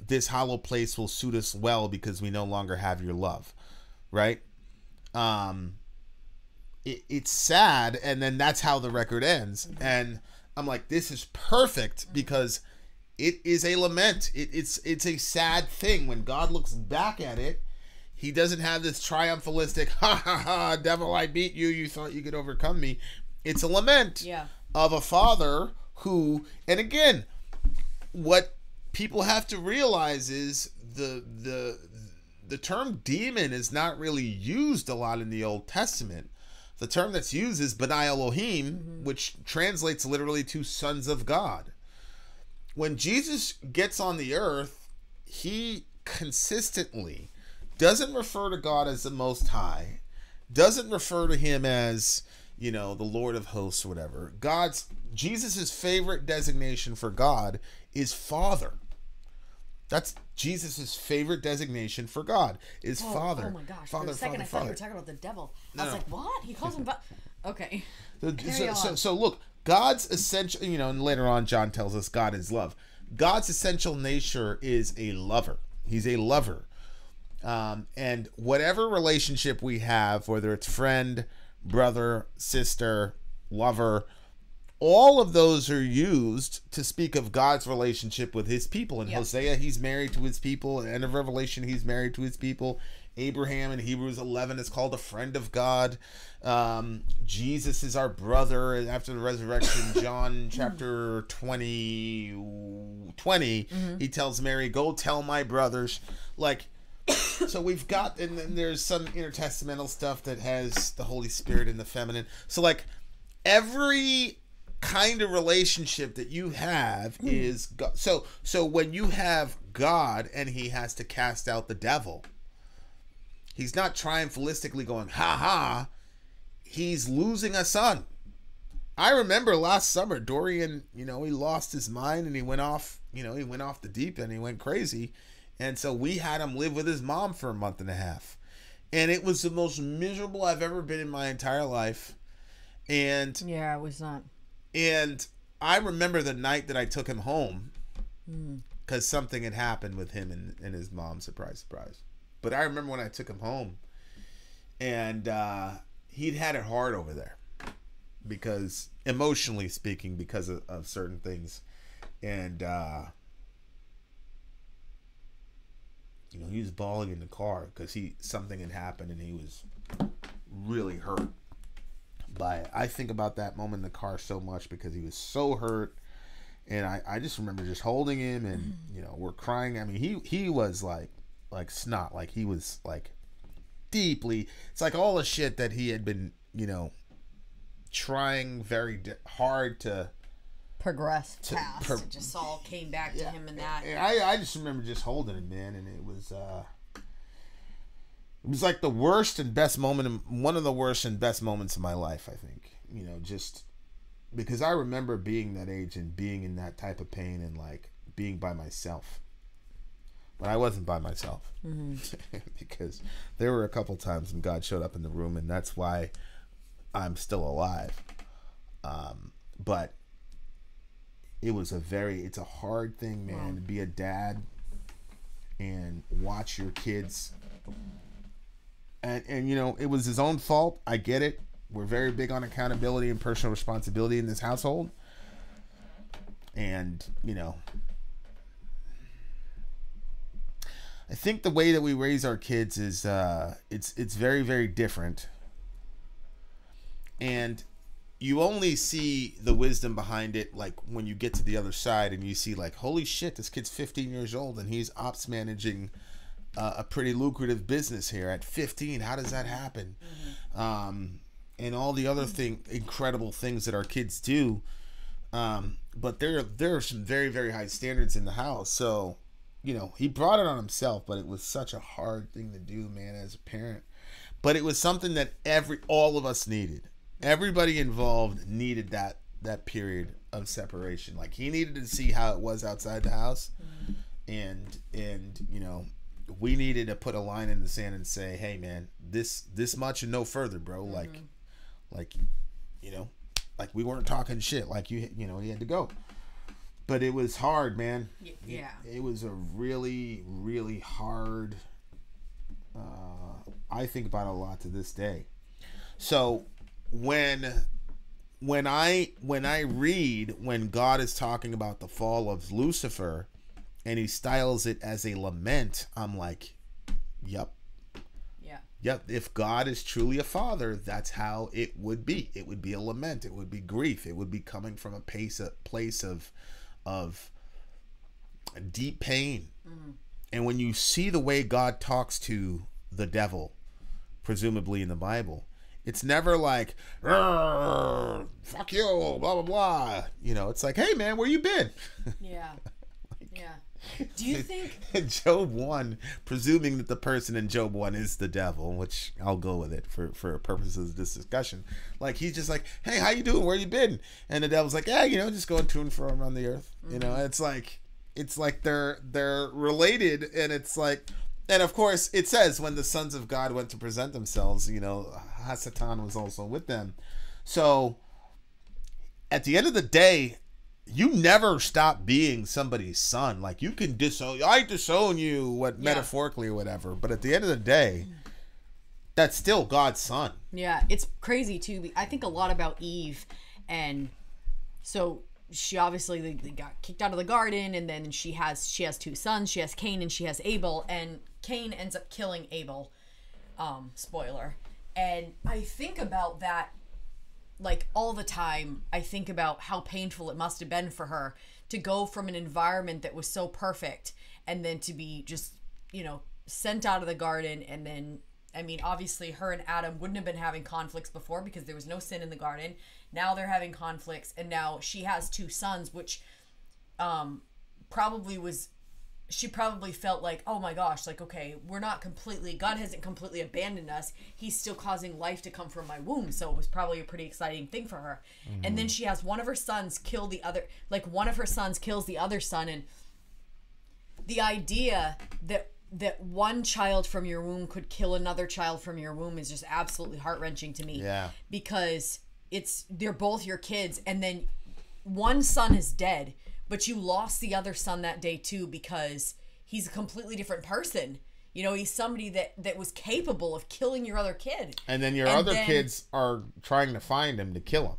this hollow place will suit us well because we no longer have your love. Right? It's sad, and then that's how the record ends. And I'm like, this is perfect because it is a lament. It's a sad thing. When God looks back at it, he doesn't have this triumphalistic, ha ha ha, devil, I beat you. You thought you could overcome me. It's a lament of a father who, and again, what people have to realize is the term demon is not really used a lot in the Old Testament. The term that's used is B'nai Elohim, which translates literally to sons of God. When Jesus gets on the earth, he consistently doesn't refer to God as the Most High, doesn't refer to him as, the Lord of Hosts or whatever. Jesus' favorite designation for God is Father. That's Jesus' favorite designation for God is Father. Oh my gosh! Father, for a second, Father, I thought Father. you were talking about the devil. I was like, "What? He calls him?" Okay. So look, God's essential. And later on, John tells us God is love. God's essential nature is a lover. He's a lover, and whatever relationship we have, whether it's friend, brother, sister, lover. All of those are used to speak of God's relationship with his people. In Hosea, he's married to his people. At the end of Revelation, he's married to his people. Abraham in Hebrews 11 is called a friend of God. Jesus is our brother. After the resurrection, John chapter 20, he tells Mary, go tell my brothers. So we've got, and then there's some intertestamental stuff that has the Holy Spirit and the feminine. So every kind of relationship that you have is God. So when you have God and he has to cast out the devil, he's not triumphalistically going, ha ha, he's losing a son. I remember last summer, Dorian, he lost his mind and he went off, he went off the deep end, he went crazy. And so we had him live with his mom for a month and a half. And it was the most miserable I've ever been in my entire life. And yeah, it was not. And I remember the night that I took him home because something had happened with him and his mom. Surprise, surprise. But I remember when I took him home, and he'd had it hard over there because, emotionally speaking, because of certain things. And, he was bawling in the car because something had happened and he was really hurt. But I think about that moment in the car so much because he was so hurt, and I just remember just holding him, and we're crying. I mean, he was like snot, like he was deeply. It's like all the shit that he had been trying very hard to progress past. It just all came back to him and that. And I just remember just holding him, man, and it was. It was like the worst and best moment, one of the worst and best moments of my life, I think. Just because I remember being that age and being in that type of pain and being by myself. But I wasn't by myself because there were a couple times when God showed up in the room, and that's why I'm still alive. But it's a hard thing, man, to be a dad and watch your kids. And you know, it was his own fault. I get it. We're very big on accountability and personal responsibility in this household. And, you know, I think the way that we raise our kids is it's very, very different. And you only see the wisdom behind it like when you get to the other side and you see like, holy shit, this kid's 15 years old and he's ops managing a pretty lucrative business here at 15. How does that happen? And all the other incredible things that our kids do. But there are some very, very high standards in the house. So, you know, he brought it on himself, but it was such a hard thing to do, man, as a parent. But it was something that all of us needed. Everybody involved needed that period of separation. Like, he needed to see how it was outside the house. And you know, we needed to put a line in the sand and say, hey man, this much and no further, bro. Like, you know, like we weren't talking shit. Like you know, he had to go. But it was hard, man. Yeah. It was a really, really hard. I think about it a lot to this day. So when I read when God is talking about the fall of Lucifer, and he styles it as a lament, I'm like, yep. Yeah. Yep. If God is truly a father, that's how it would be. It would be a lament. It would be grief. It would be coming from a place of deep pain. And when you see the way God talks to the devil, presumably in the Bible, it's never like, fuck you, blah, blah, blah. You know, it's like, hey, man, where you been? Yeah. Yeah. Do you think Job 1, presuming that the person in Job 1 is the devil, which I'll go with it for purposes of this discussion, like he's just like, hey, how you doing? Where you been? And the devil's like, yeah, you know, just going to and fro around the earth. You know, it's like they're related, and it's like, and of course it says when the sons of God went to present themselves, you know, Hasatan was also with them. So at the end of the day, you never stop being somebody's son. Like, you can I disown you, metaphorically or whatever, but at the end of the day, that's still God's son. Yeah, it's crazy too. I think a lot about Eve, and so she obviously they got kicked out of the garden, and then she has two sons. She has Cain and she has Abel, and Cain ends up killing Abel. Spoiler. And I think about that like all the time. I think about how painful it must have been for her to go from an environment that was so perfect and then to be just, you know, sent out of the garden. And then, I mean, obviously her and Adam wouldn't have been having conflicts before because there was no sin in the garden. Now they're having conflicts, and now she has two sons, which she probably felt like, oh my gosh, like, okay, God hasn't completely abandoned us. He's still causing life to come from my womb. So it was probably a pretty exciting thing for her. And then she has one of her sons kill the other, like one of her sons kills the other son. And the idea that one child from your womb could kill another child from your womb is just absolutely heart-wrenching to me. Yeah. Because they're both your kids, and then one son is dead, but you lost the other son that day too, because he's a completely different person. You know, he's somebody that was capable of killing your other kid. And then your other kids are trying to find him to kill him.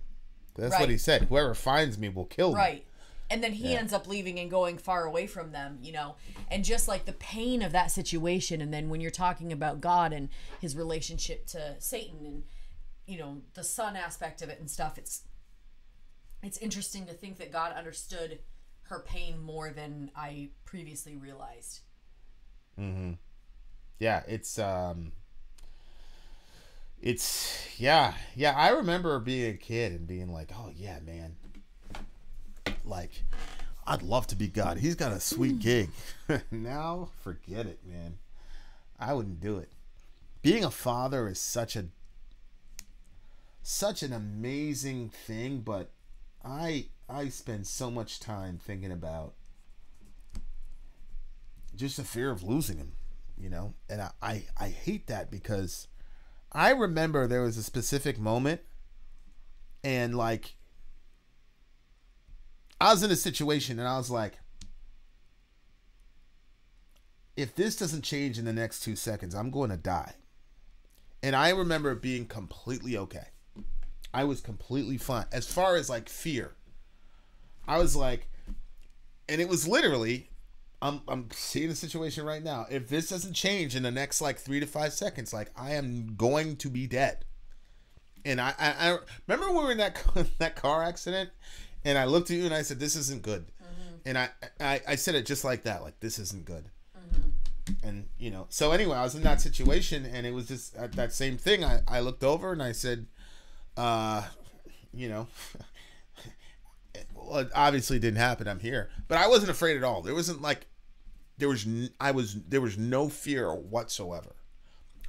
That's what he said. Whoever finds me will kill me. Right. And then he ends up leaving and going far away from them, you know. And just like the pain of that situation, and then when you're talking about God and his relationship to Satan and, you know, the son aspect of it and stuff, it's interesting to think that God understood her pain more than I previously realized. Yeah, I remember being a kid and being like, oh yeah, man, like, I'd love to be God. He's got a sweet gig. Now, forget it, man. I wouldn't do it. Being a father is such an amazing thing, but I spend so much time thinking about just the fear of losing him, you know? And I hate that, because I remember there was a specific moment, and like, I was in a situation and I was like, if this doesn't change in the next 2 seconds, I'm going to die. And I remember being completely okay. I was completely fine. As far as like fear, I was like, and it was literally, I'm seeing the situation right now. If this doesn't change in the next like 3 to 5 seconds, like I am going to be dead. And I remember we were in that car accident, and I looked at you and I said, "This isn't good." Mm-hmm. And I said it just like that, like this isn't good. Mm-hmm. And you know, so anyway, I was in that situation, and it was just that same thing. I looked over and I said, you know. Well, it obviously didn't happen. I'm here, but I wasn't afraid at all. There wasn't like, there was no fear whatsoever.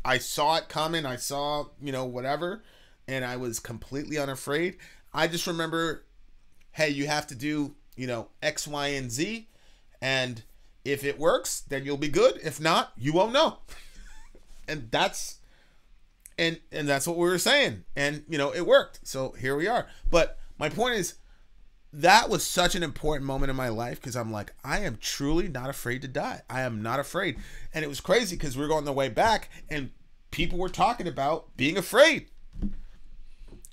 I saw it coming. I saw, you know, whatever, and I was completely unafraid. I just remember, hey, you have to do, you know, X, Y, and Z, and if it works, then you'll be good. If not, you won't know. And that's what we were saying, and you know, it worked. So here we are. But my point is, that was such an important moment in my life, because I'm like, I am truly not afraid to die. I am not afraid. And it was crazy because we were going the way back and people were talking about being afraid.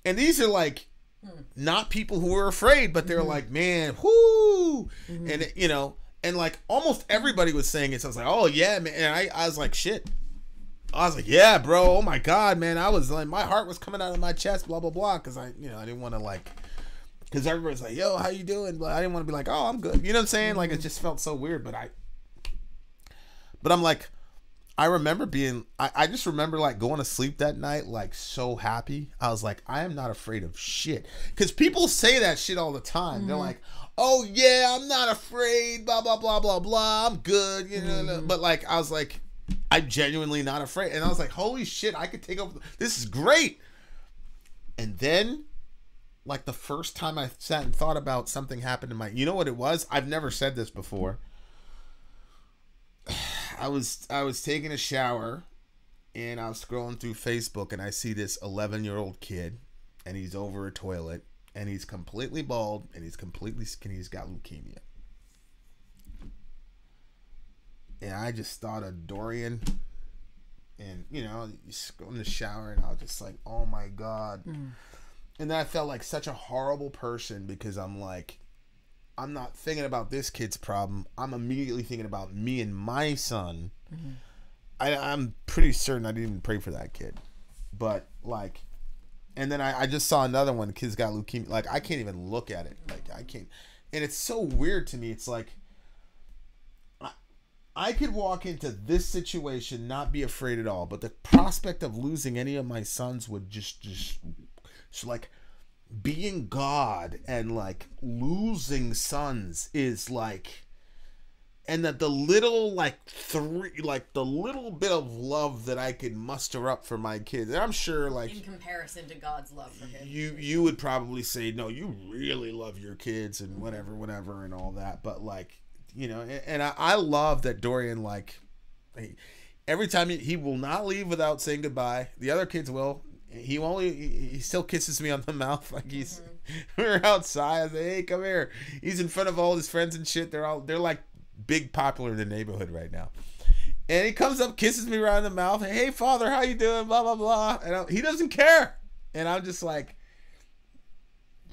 And these are like, not people who were afraid, but they're like, man, whoo. And it, you know, and like almost everybody was saying it. So I was like, oh yeah, man. And I was like, shit. I was like, yeah, bro. Oh my God, man. I was like, my heart was coming out of my chest, blah, blah, blah. Cause I didn't want to like, because everybody's like, yo, how you doing? But I didn't want to be like, oh, I'm good. You know what I'm saying? Like, it just felt so weird. But I'm like, I remember I just remember like going to sleep that night, like so happy. I was like, I am not afraid of shit. Because people say that shit all the time. They're like, oh yeah, I'm not afraid, blah, blah, blah, blah, blah. I'm good. You know, but like, I was like, I'm genuinely not afraid. And I was like, holy shit, I could take over. This is great. And then, like the first time I sat and thought about something happened in you know what it was? I've never said this before. I was taking a shower and I was scrolling through Facebook and I see this 11-year-old kid and he's over a toilet and he's completely bald and he's completely skinny. He's got leukemia. And I just thought of Dorian, and you know, you go in the shower and I was just like, oh my God. And then I felt like such a horrible person, because I'm like, I'm not thinking about this kid's problem. I'm immediately thinking about me and my son. I'm pretty certain I didn't even pray for that kid. But like, and then I just saw another one. The kid's got leukemia. Like, I can't even look at it. Like, I can't. And it's so weird to me. It's like, I could walk into this situation, not be afraid at all. But the prospect of losing any of my sons would just like, being God and like losing sons is like, and that the little the little bit of love that I could muster up for my kids, and I'm sure like in comparison to God's love for him, you would probably say, no, you really love your kids and whatever and all that. But like, you know, and I love that Dorian, like, every time he will not leave without saying goodbye. The other kids will. He still kisses me on the mouth, like he's we're outside. I say, hey, come here. He's in front of all his friends and shit. They're like big popular in the neighborhood right now. And he comes up, kisses me right in the mouth. Hey, father, how you doing? Blah, blah, blah. And he doesn't care. And I'm just like,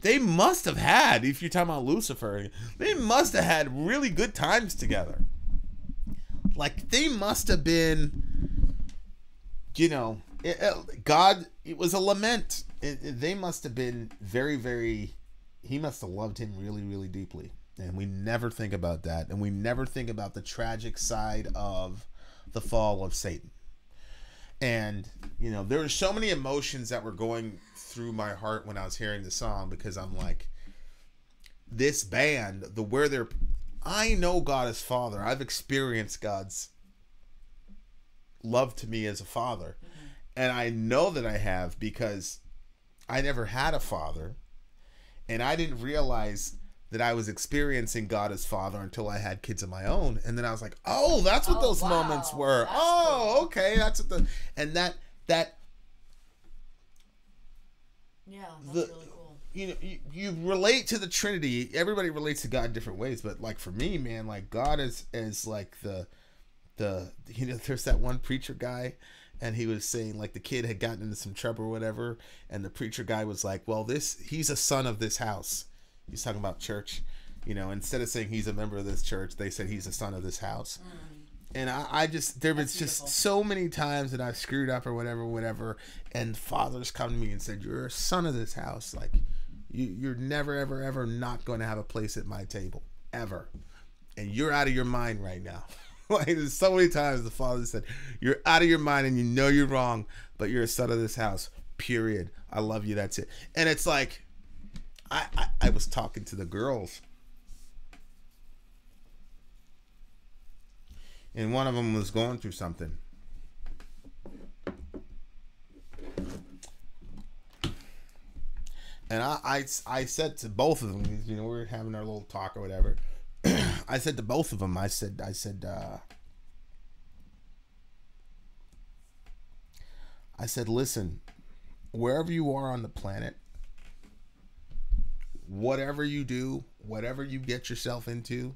they must have had, if you're talking about Lucifer, they must have had really good times together. Like, they must have been, you know, God, it was a lament. They must have been very, very, he must have loved him really, really deeply. And we never think about that. And we never think about the tragic side of the fall of Satan. And, you know, there were so many emotions that were going through my heart when I was hearing the song, because I'm like, this band, I know God as Father. I've experienced God's love to me as a father. And I know that I have, because I never had a father, and I didn't realize that I was experiencing God as Father until I had kids of my own. And then I was like, oh, that's what those moments were. That's cool. Okay. That's what yeah, that's really cool. you relate to the Trinity. Everybody relates to God in different ways, but like for me, man, like God is like the there's that one preacher guy, and he was saying like the kid had gotten into some trouble or whatever, and the preacher guy was like, well, he's a son of this house. He's talking about church, instead of saying he's a member of this church, they said he's a son of this house. And I just, there was just so many times that I've screwed up or whatever, and fathers come to me and said, you're a son of this house. Like, you're never, ever, ever not going to have a place at my table. Ever. And you're out of your mind right now. Like, there's so many times the father said, you're out of your mind and you know you're wrong, but you're a son of this house. Period. I love you. That's it. And it's like, I was talking to the girls, and one of them was going through something. And I said to both of them, we were having our little talk or whatever. I said to both of them, I said, listen, wherever you are on the planet, whatever you do, whatever you get yourself into,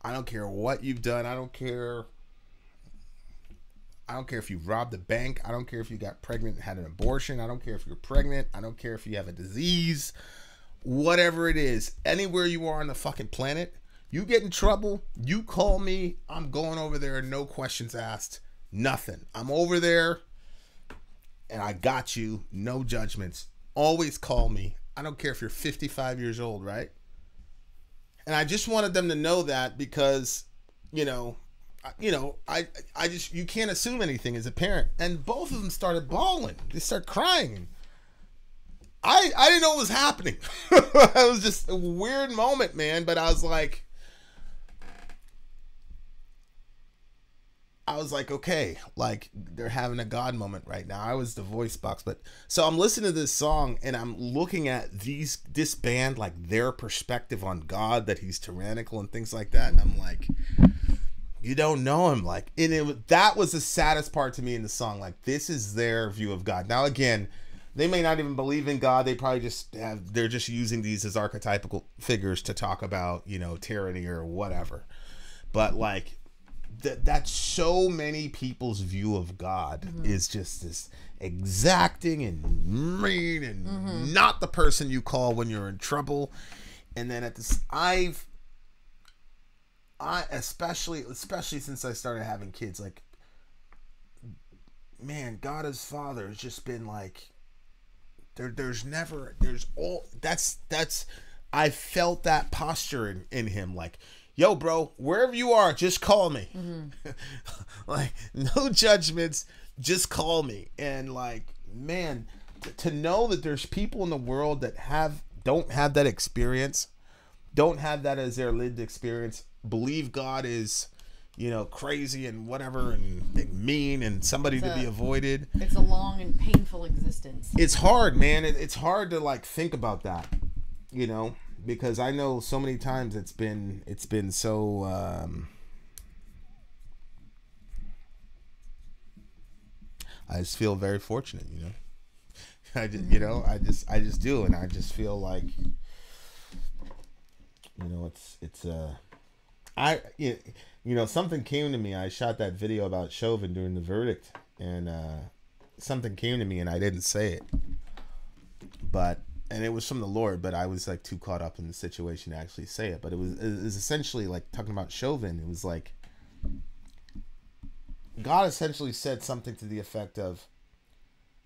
I don't care what you've done. I don't care if you robbed the bank. I don't care if you got pregnant and had an abortion. I don't care if you're pregnant. I don't care if you have a disease. Whatever it is, anywhere you are on the fucking planet, you get in trouble, you call me. I'm going over there, no questions asked, nothing. I'm over there, and I got you, no judgments. Always call me. I don't care if you're 55 years old, right? And I just wanted them to know that because, I just, you can't assume anything as a parent. And both of them started bawling. They started crying. I didn't know what was happening. It was just a weird moment, man. But I was like, okay, like they're having a God moment right now. I was the voice box, but so I'm listening to this song and I'm looking at this band, like their perspective on God, that he's tyrannical and things like that. And I'm like, you don't know him. Like, and that was the saddest part to me in the song. Like, this is their view of God. Now, again, they may not even believe in God. They probably they're just using these as archetypical figures to talk about, tyranny or whatever. But like, that's so many people's view of God is just this exacting and mean and not the person you call when you're in trouble. And then at this, I especially since I started having kids, like, man, God as Father has just been like, I felt that posture in him, like, yo, bro, wherever you are, just call me. Like, no judgments, just call me. And like, man, to know that there's people in the world that don't have that experience, don't have that as their lived experience, believe God is, crazy and whatever and mean and somebody to be avoided. It's a long and painful existence. It's hard, man. It's hard to like think about that, because I know so many times it's been so I just feel very fortunate, I just do, and I just feel like something came to me. I shot that video about Chauvin during the verdict, and something came to me and I didn't say it, and it was from the Lord, but I was like too caught up in the situation to actually say it. But it was essentially like talking about Chauvin. It was like God essentially said something to the effect of,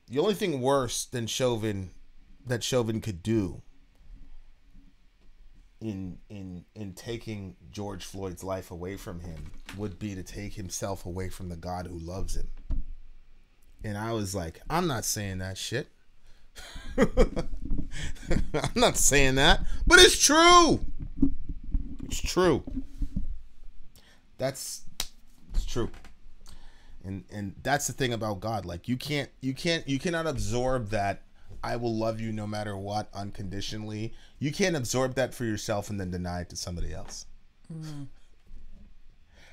the only thing worse than Chauvin could do in taking George Floyd's life away from him would be to take himself away from the God who loves him. And I was like, I'm not saying that shit. I'm not saying that, but it's true. It's true. It's true. And that's the thing about God. Like, you cannot absorb that I will love you no matter what unconditionally. You can't absorb that for yourself and then deny it to somebody else.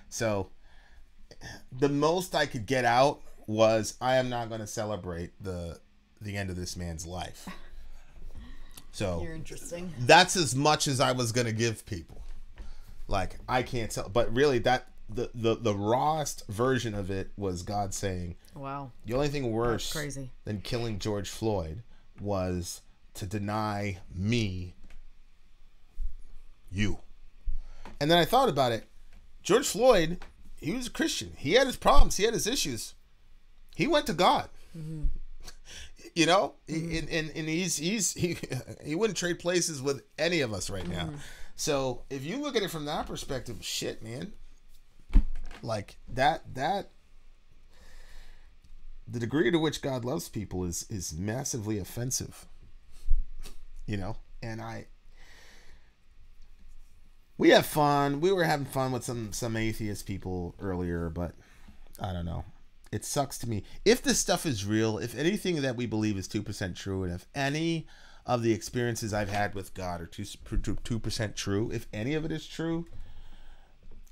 So the most I could get out was, I am not going to celebrate the the end of this man's life. So You're interesting. that's as much as I was gonna give people. Like, I can't tell, but really that the rawest version of it was God saying, Wow. the only thing worse That's crazy. than killing George Floyd was to deny me you. And then I thought about it. George Floyd, he was a Christian. He had his problems. He had his issues. He went to God. Mm-hmm. You know, mm-hmm. and he wouldn't trade places with any of us right now. So if you look at it from that perspective, shit, man, like that the degree to which God loves people is massively offensive. You know, and we have fun. We were having fun with some atheist people earlier, but I don't know. It sucks to me. If this stuff is real, if anything that we believe is 2% true, and if any of the experiences I've had with God are 2% true, if any of it is true,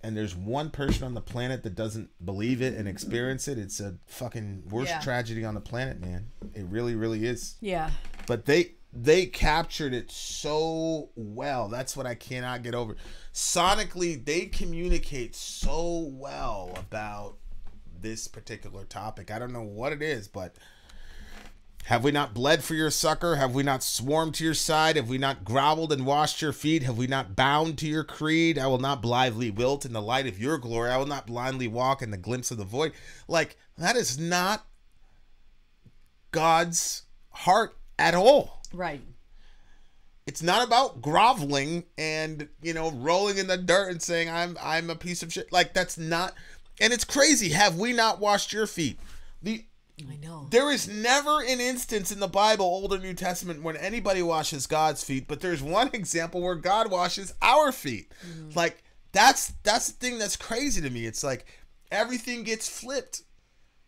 and there's one person on the planet that doesn't believe it and experience it, it's a fucking worst tragedy on the planet, man. It really, really is. Yeah. But they captured it so well. That's what I cannot get over. Sonically, they communicate so well about this particular topic. I don't know what it is, but have we not bled for your succor? Have we not swarmed to your side? Have we not groveled and washed your feet? Have we not bound to your creed? I will not blithely wilt in the light of your glory. I will not blindly walk in the glimpse of the void. Like, that is not God's heart at all. Right. It's not about groveling and, you know, rolling in the dirt and saying I'm a piece of shit. Like, that's not. And it's crazy. Have we not washed your feet? I know. There is never an instance in the Bible, Old or New Testament, when anybody washes God's feet, but there's one example where God washes our feet. Mm-hmm. Like, that's the thing that's crazy to me. It's like everything gets flipped,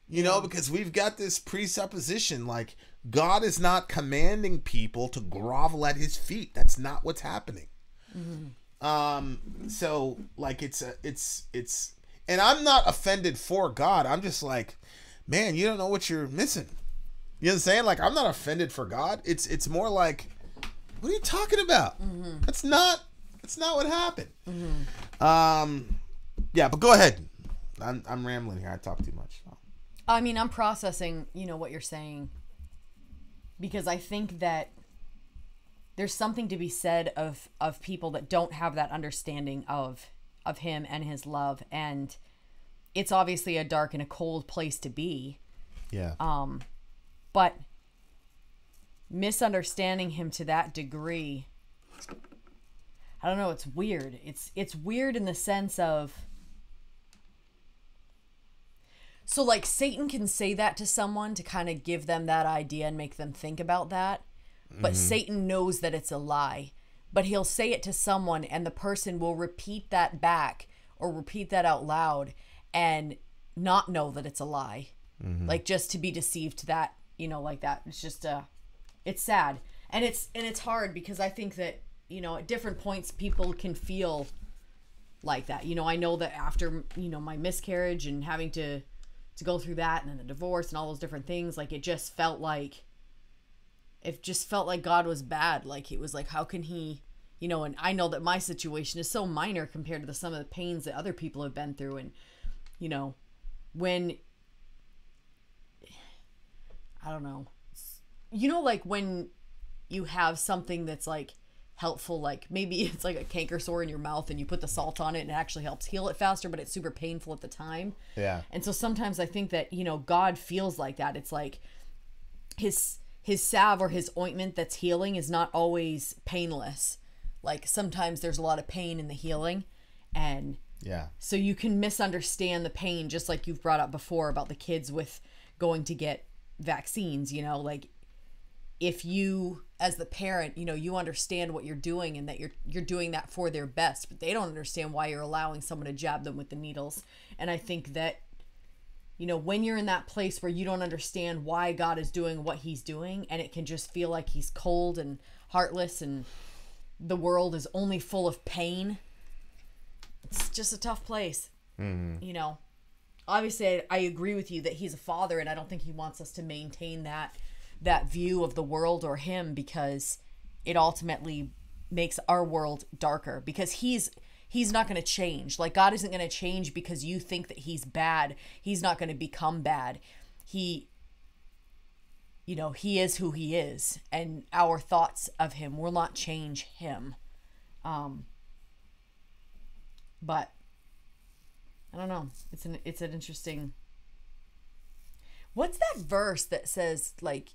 you know, because we've got this presupposition like God is not commanding people to grovel at his feet. That's not what's happening. Mm-hmm. So like it's and I'm not offended for God. I'm just like, man, you don't know what you're missing. You know what I'm saying? Like, I'm not offended for God. It's more like, what are you talking about? Mm-hmm. That's not what happened. Mm-hmm. Yeah, but go ahead. I'm rambling here. I talk too much. I mean, I'm processing, you know, what you're saying, because I think that there's something to be said of people that don't have that understanding of him and his love, and it's obviously a dark and a cold place to be. Yeah. But misunderstanding him to that degree, I don't know, it's weird. It's weird in the sense of, so like Satan can say that to someone to kind of give them that idea and make them think about that, but Satan knows that it's a lie. But he'll say it to someone and the person will repeat that back or repeat that out loud and not know that it's a lie. Mm-hmm. Like, just to be deceived to that, you know, like that. It's just it's sad. And it's hard because I think that, you know, at different points people can feel like that. You know, I know that after, you know, my miscarriage and having to go through that and then the divorce and all those different things, like it just felt like God was bad. Like, it was like, how can he, you know, and I know that my situation is so minor compared to some of the pains that other people have been through. And, you know, when, I don't know, you know, like when you have something that's like helpful, like maybe it's like a canker sore in your mouth and you put the salt on it and it actually helps heal it faster, but it's super painful at the time. Yeah. And so sometimes I think that, you know, God feels like that. It's like his salve or his ointment that's healing is not always painless. Like, sometimes there's a lot of pain in the healing, and yeah, so you can misunderstand the pain, just like you've brought up before about the kids with going to get vaccines. You know, like, if you as the parent, you know, you understand what you're doing and that you're doing that for their best, but they don't understand why you're allowing someone to jab them with the needles. And I think that, you know, when you're in that place where you don't understand why God is doing what he's doing, and it can just feel like he's cold and heartless and the world is only full of pain, it's just a tough place. Mm-hmm. You know, obviously I agree with you that he's a father, and I don't think he wants us to maintain that that view of the world or him, because it ultimately makes our world darker, because he's not going to change. Like, God isn't going to change because you think that he's bad. He's not going to become bad. He is who he is, and our thoughts of him will not change him. But I don't know. It's an interesting. What's that verse that says, like,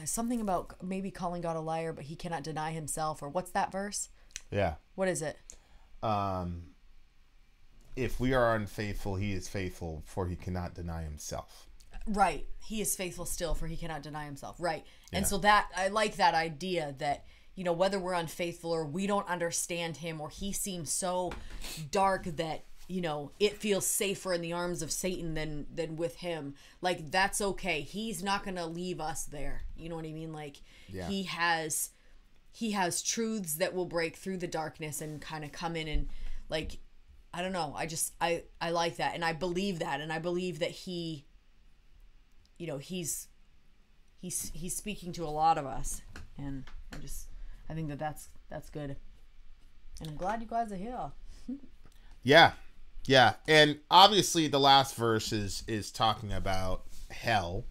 something about maybe calling God a liar, but he cannot deny himself, or what's that verse? Yeah. What is it? If we are unfaithful, he is faithful, for he cannot deny himself. Right. He is faithful still, for he cannot deny himself. Right. Yeah. And so that, I like that idea that, whether we're unfaithful or we don't understand him, or he seems so dark that, it feels safer in the arms of Satan than with him. Like, that's okay. He's not going to leave us there. You know what I mean? Like, yeah. he has truths that will break through the darkness and kind of come in and, like, I don't know. I like that. And I believe that. And I believe that he, he's speaking to a lot of us. And I think that's good. And I'm glad you guys are here. Yeah. Yeah. And obviously the last verse is talking about hell.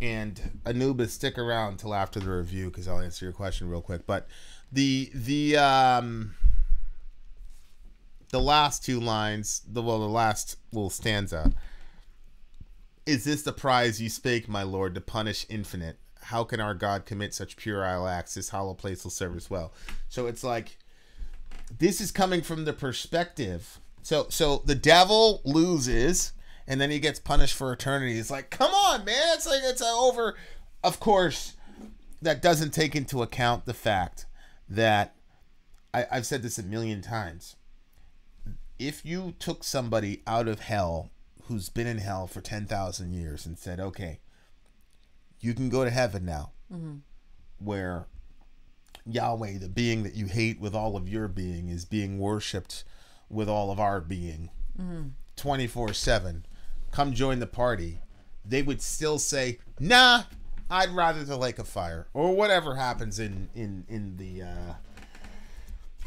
And Anubis, stick around till after the review, because I'll answer your question real quick. But the last two lines, the last little stanza, is this the prize you spake, my lord, to punish infinite? How can our God commit such puerile acts? This hollow place will serve us well. So it's like, this is coming from the perspective. So the devil loses, and then he gets punished for eternity. It's like, come on, man. It's like, it's over. Of course, that doesn't take into account the fact that, I've said this a million times. If you took somebody out of hell who's been in hell for 10,000 years and said, okay, you can go to heaven now, where Yahweh, the being that you hate with all of your being, is being worshipped with all of our being 24/7. Come join the party. They would still say, nah, I'd rather the lake of fire, or whatever happens in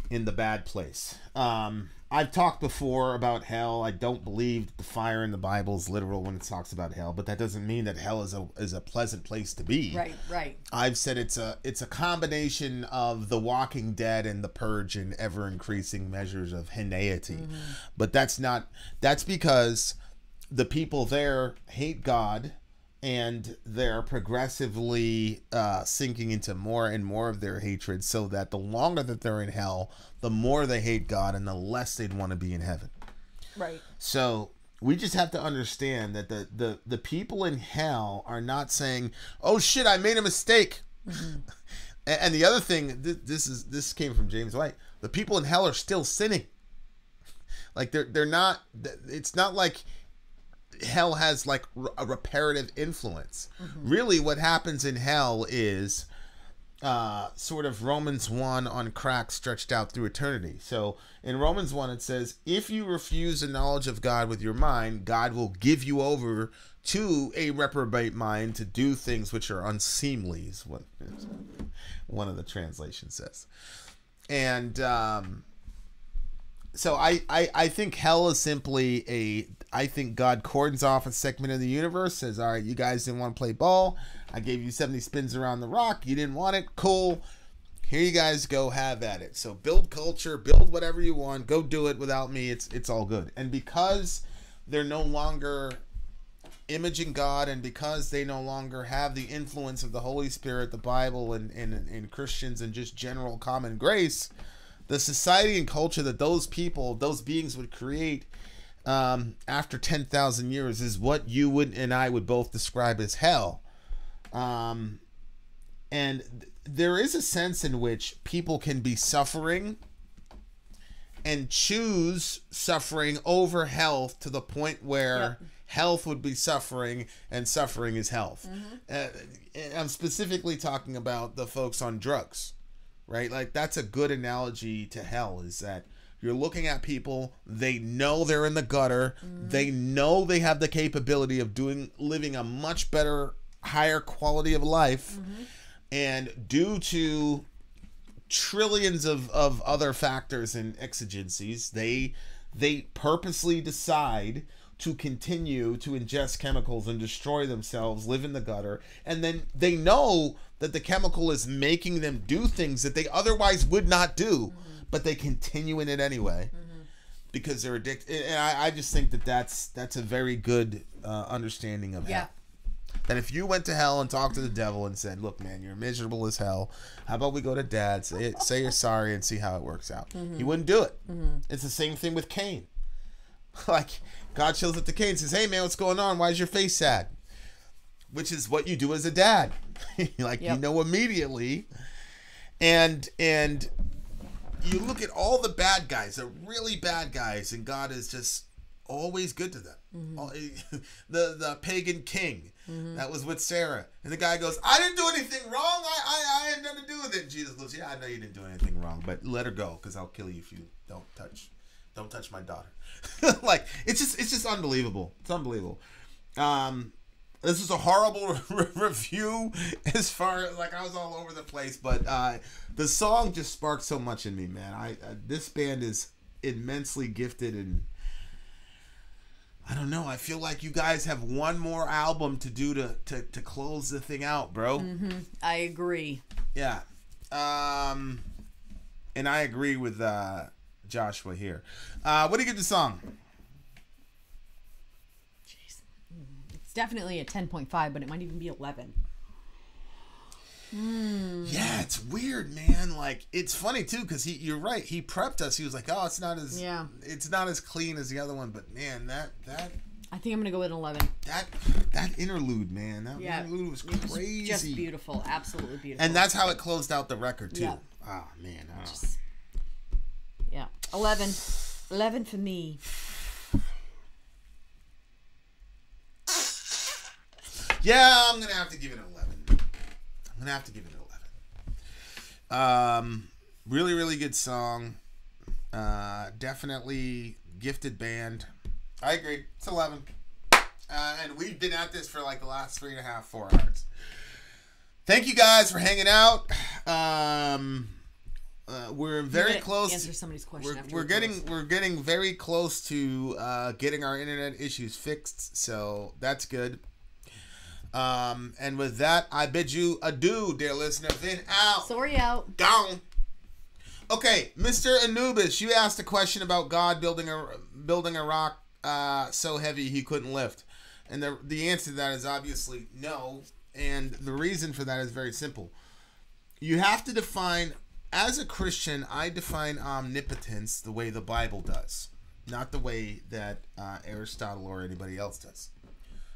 the bad place. I've talked before about hell. I don't believe the fire in the Bible is literal when it talks about hell, but that doesn't mean that hell is a pleasant place to be. Right. I've said it's a combination of The Walking Dead and The Purge in ever increasing measures of hineity. But that's because the people there hate God, and they're progressively sinking into more and more of their hatred, so that the longer that they're in hell, the more they hate God and the less they'd want to be in heaven. Right. So we just have to understand that the people in hell are not saying, oh shit, I made a mistake. And the other thing, this came from James White, the people in hell are still sinning. Like they're not, it's not like hell has like a reparative influence. Really what happens in hell is sort of Romans 1 on crack stretched out through eternity. So in Romans 1 it says, if you refuse the knowledge of God with your mind, God will give you over to a reprobate mind to do things which are unseemly, is what one of the translations says. And so I think hell is simply I think God cordons off a segment of the universe, says, all right, you guys didn't want to play ball. I gave you 70 spins around the rock. You didn't want it. Cool. Here you guys go, have at it. So build culture, build whatever you want. Go do it without me. It's all good. And because they're no longer imaging God, and because they no longer have the influence of the Holy Spirit, the Bible, and Christians, and just general common grace, the society and culture that those people, those beings would create after 10,000 years is what you and I would both describe as hell. And there is a sense in which people can be suffering and choose suffering over health to the point where health would be suffering and suffering is health. I'm specifically talking about the folks on drugs, right? Like that's a good analogy to hell, is that You're looking at people, they know they're in the gutter. They know they have the capability of living a much better, higher quality of life. And due to trillions of other factors and exigencies, they purposely decide to continue to ingest chemicals and destroy themselves, live in the gutter, and then they know that the chemical is making them do things that they otherwise would not do, but they continue in it anyway because they're addicted. And I just think that that's a very good understanding of hell. That if you went to hell and talked to the devil and said, look, man, you're miserable as hell, how about we go to Dad, say you're sorry, and see how it works out? He wouldn't do it. It's the same thing with Cain. Like, God shows up to Cain and says, hey, man, what's going on? Why is your face sad? Which is what you do as a dad. Like, you know immediately. And you look at all the bad guys, the really bad guys, and God is just always good to them. The pagan king that was with Sarah, and the guy goes, I didn't do anything wrong. I had nothing to do with it. And Jesus goes, yeah, I know you didn't do anything wrong, but let her go, because I'll kill you if you don't touch my daughter. Like, it's just unbelievable. It's unbelievable. This is a horrible review as far as, like, I was all over the place, but the song just sparked so much in me, man. This band is immensely gifted, and I don't know, I feel like you guys have one more album to do to close the thing out, bro. I agree. Yeah. And I agree with Joshua here. What do you give the song? It's definitely a 10.5, but it might even be 11. Yeah, it's weird, man. Like, it's funny too, because you're right. He prepped us. He was like, "Oh, it's not as clean as the other one." But man, that I think I'm gonna go with an 11. That interlude, man. That interlude was crazy. Just beautiful, absolutely beautiful. And that's how it closed out the record too. Yeah. Oh man. Yeah, 11 for me. Yeah, I'm gonna have to give it an 11. Really, really good song. Definitely gifted band. I agree. It's 11. And we've been at this for like the last 3.5, 4 hours. Thank you guys for hanging out. We're very close. Answer somebody's question. We're getting very close to getting our internet issues fixed. So that's good. And with that, I bid you adieu, dear listener. Then out. Sorry, out. Gone. Okay, Mr. Anubis, you asked a question about God building a rock so heavy he couldn't lift. And the answer to that is obviously no. And the reason for that is very simple. You have to define, as a Christian, I define omnipotence the way the Bible does, not the way that Aristotle or anybody else does.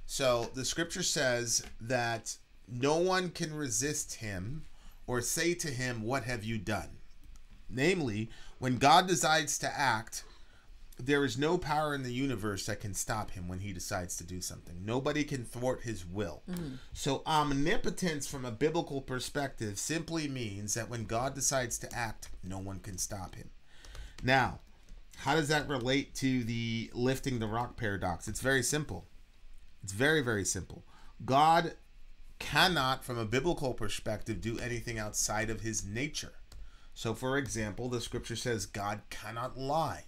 So the scripture says that no one can resist him or say to him, what have you done? Namely, when God decides to act, there is no power in the universe that can stop him when he decides to do something. Nobody can thwart his will. So omnipotence from a biblical perspective simply means that when God decides to act, no one can stop him. Now, how does that relate to the lifting the rock paradox? It's very simple. It's very, very simple. God cannot, from a biblical perspective, do anything outside of his nature. So, for example, the scripture says God cannot lie.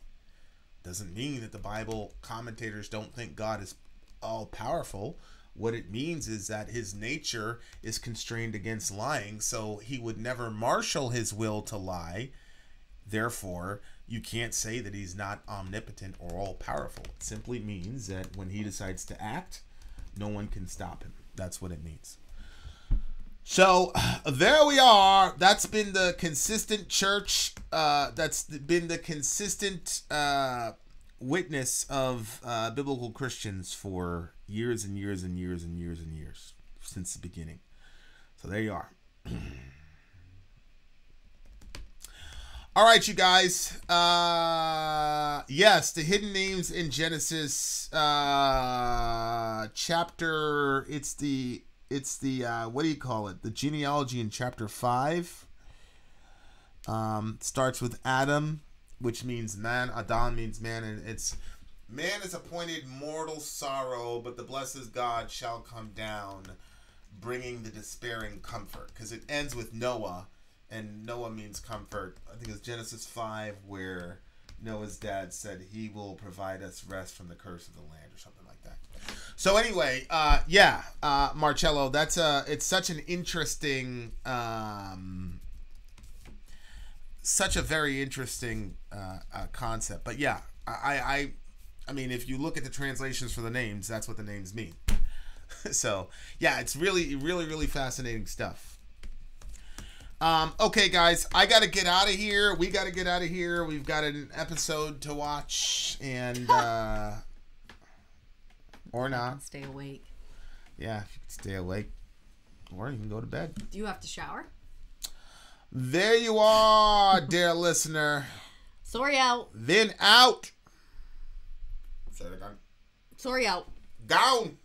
Doesn't mean that the Bible commentators don't think God is all-powerful. What it means is that his nature is constrained against lying, so he would never marshal his will to lie. Therefore, you can't say that he's not omnipotent or all-powerful. It simply means that when he decides to act, no one can stop him. That's what it means. So, there we are. That's been the consistent church. That's been the consistent witness of biblical Christians for years and years and years and years and years since the beginning. So, there you are. All right, you guys. Yes, the hidden names in Genesis chapter. It's the what do you call it? The genealogy in chapter 5. Starts with Adam which means man. Adon means man, and it's man is appointed mortal sorrow, but the blessed God shall come down, bringing the despairing comfort. Because it ends with Noah, and Noah means comfort. I think it's Genesis 5 where Noah's dad said he will provide us rest from the curse of the land or something like that. So anyway, Marcello, that's it's such an interesting, such a very interesting concept. But yeah, I mean, if you look at the translations for the names, that's what the names mean. So yeah, it's really fascinating stuff. Okay, guys, I gotta get out of here. We gotta get out of here. We've got an episode to watch, and or not. Stay awake. Yeah, if you can stay awake, or you can go to bed. Do you have to shower? There you are, dear listener. Sorry out. Then out. Say it again. Sorry out. Down.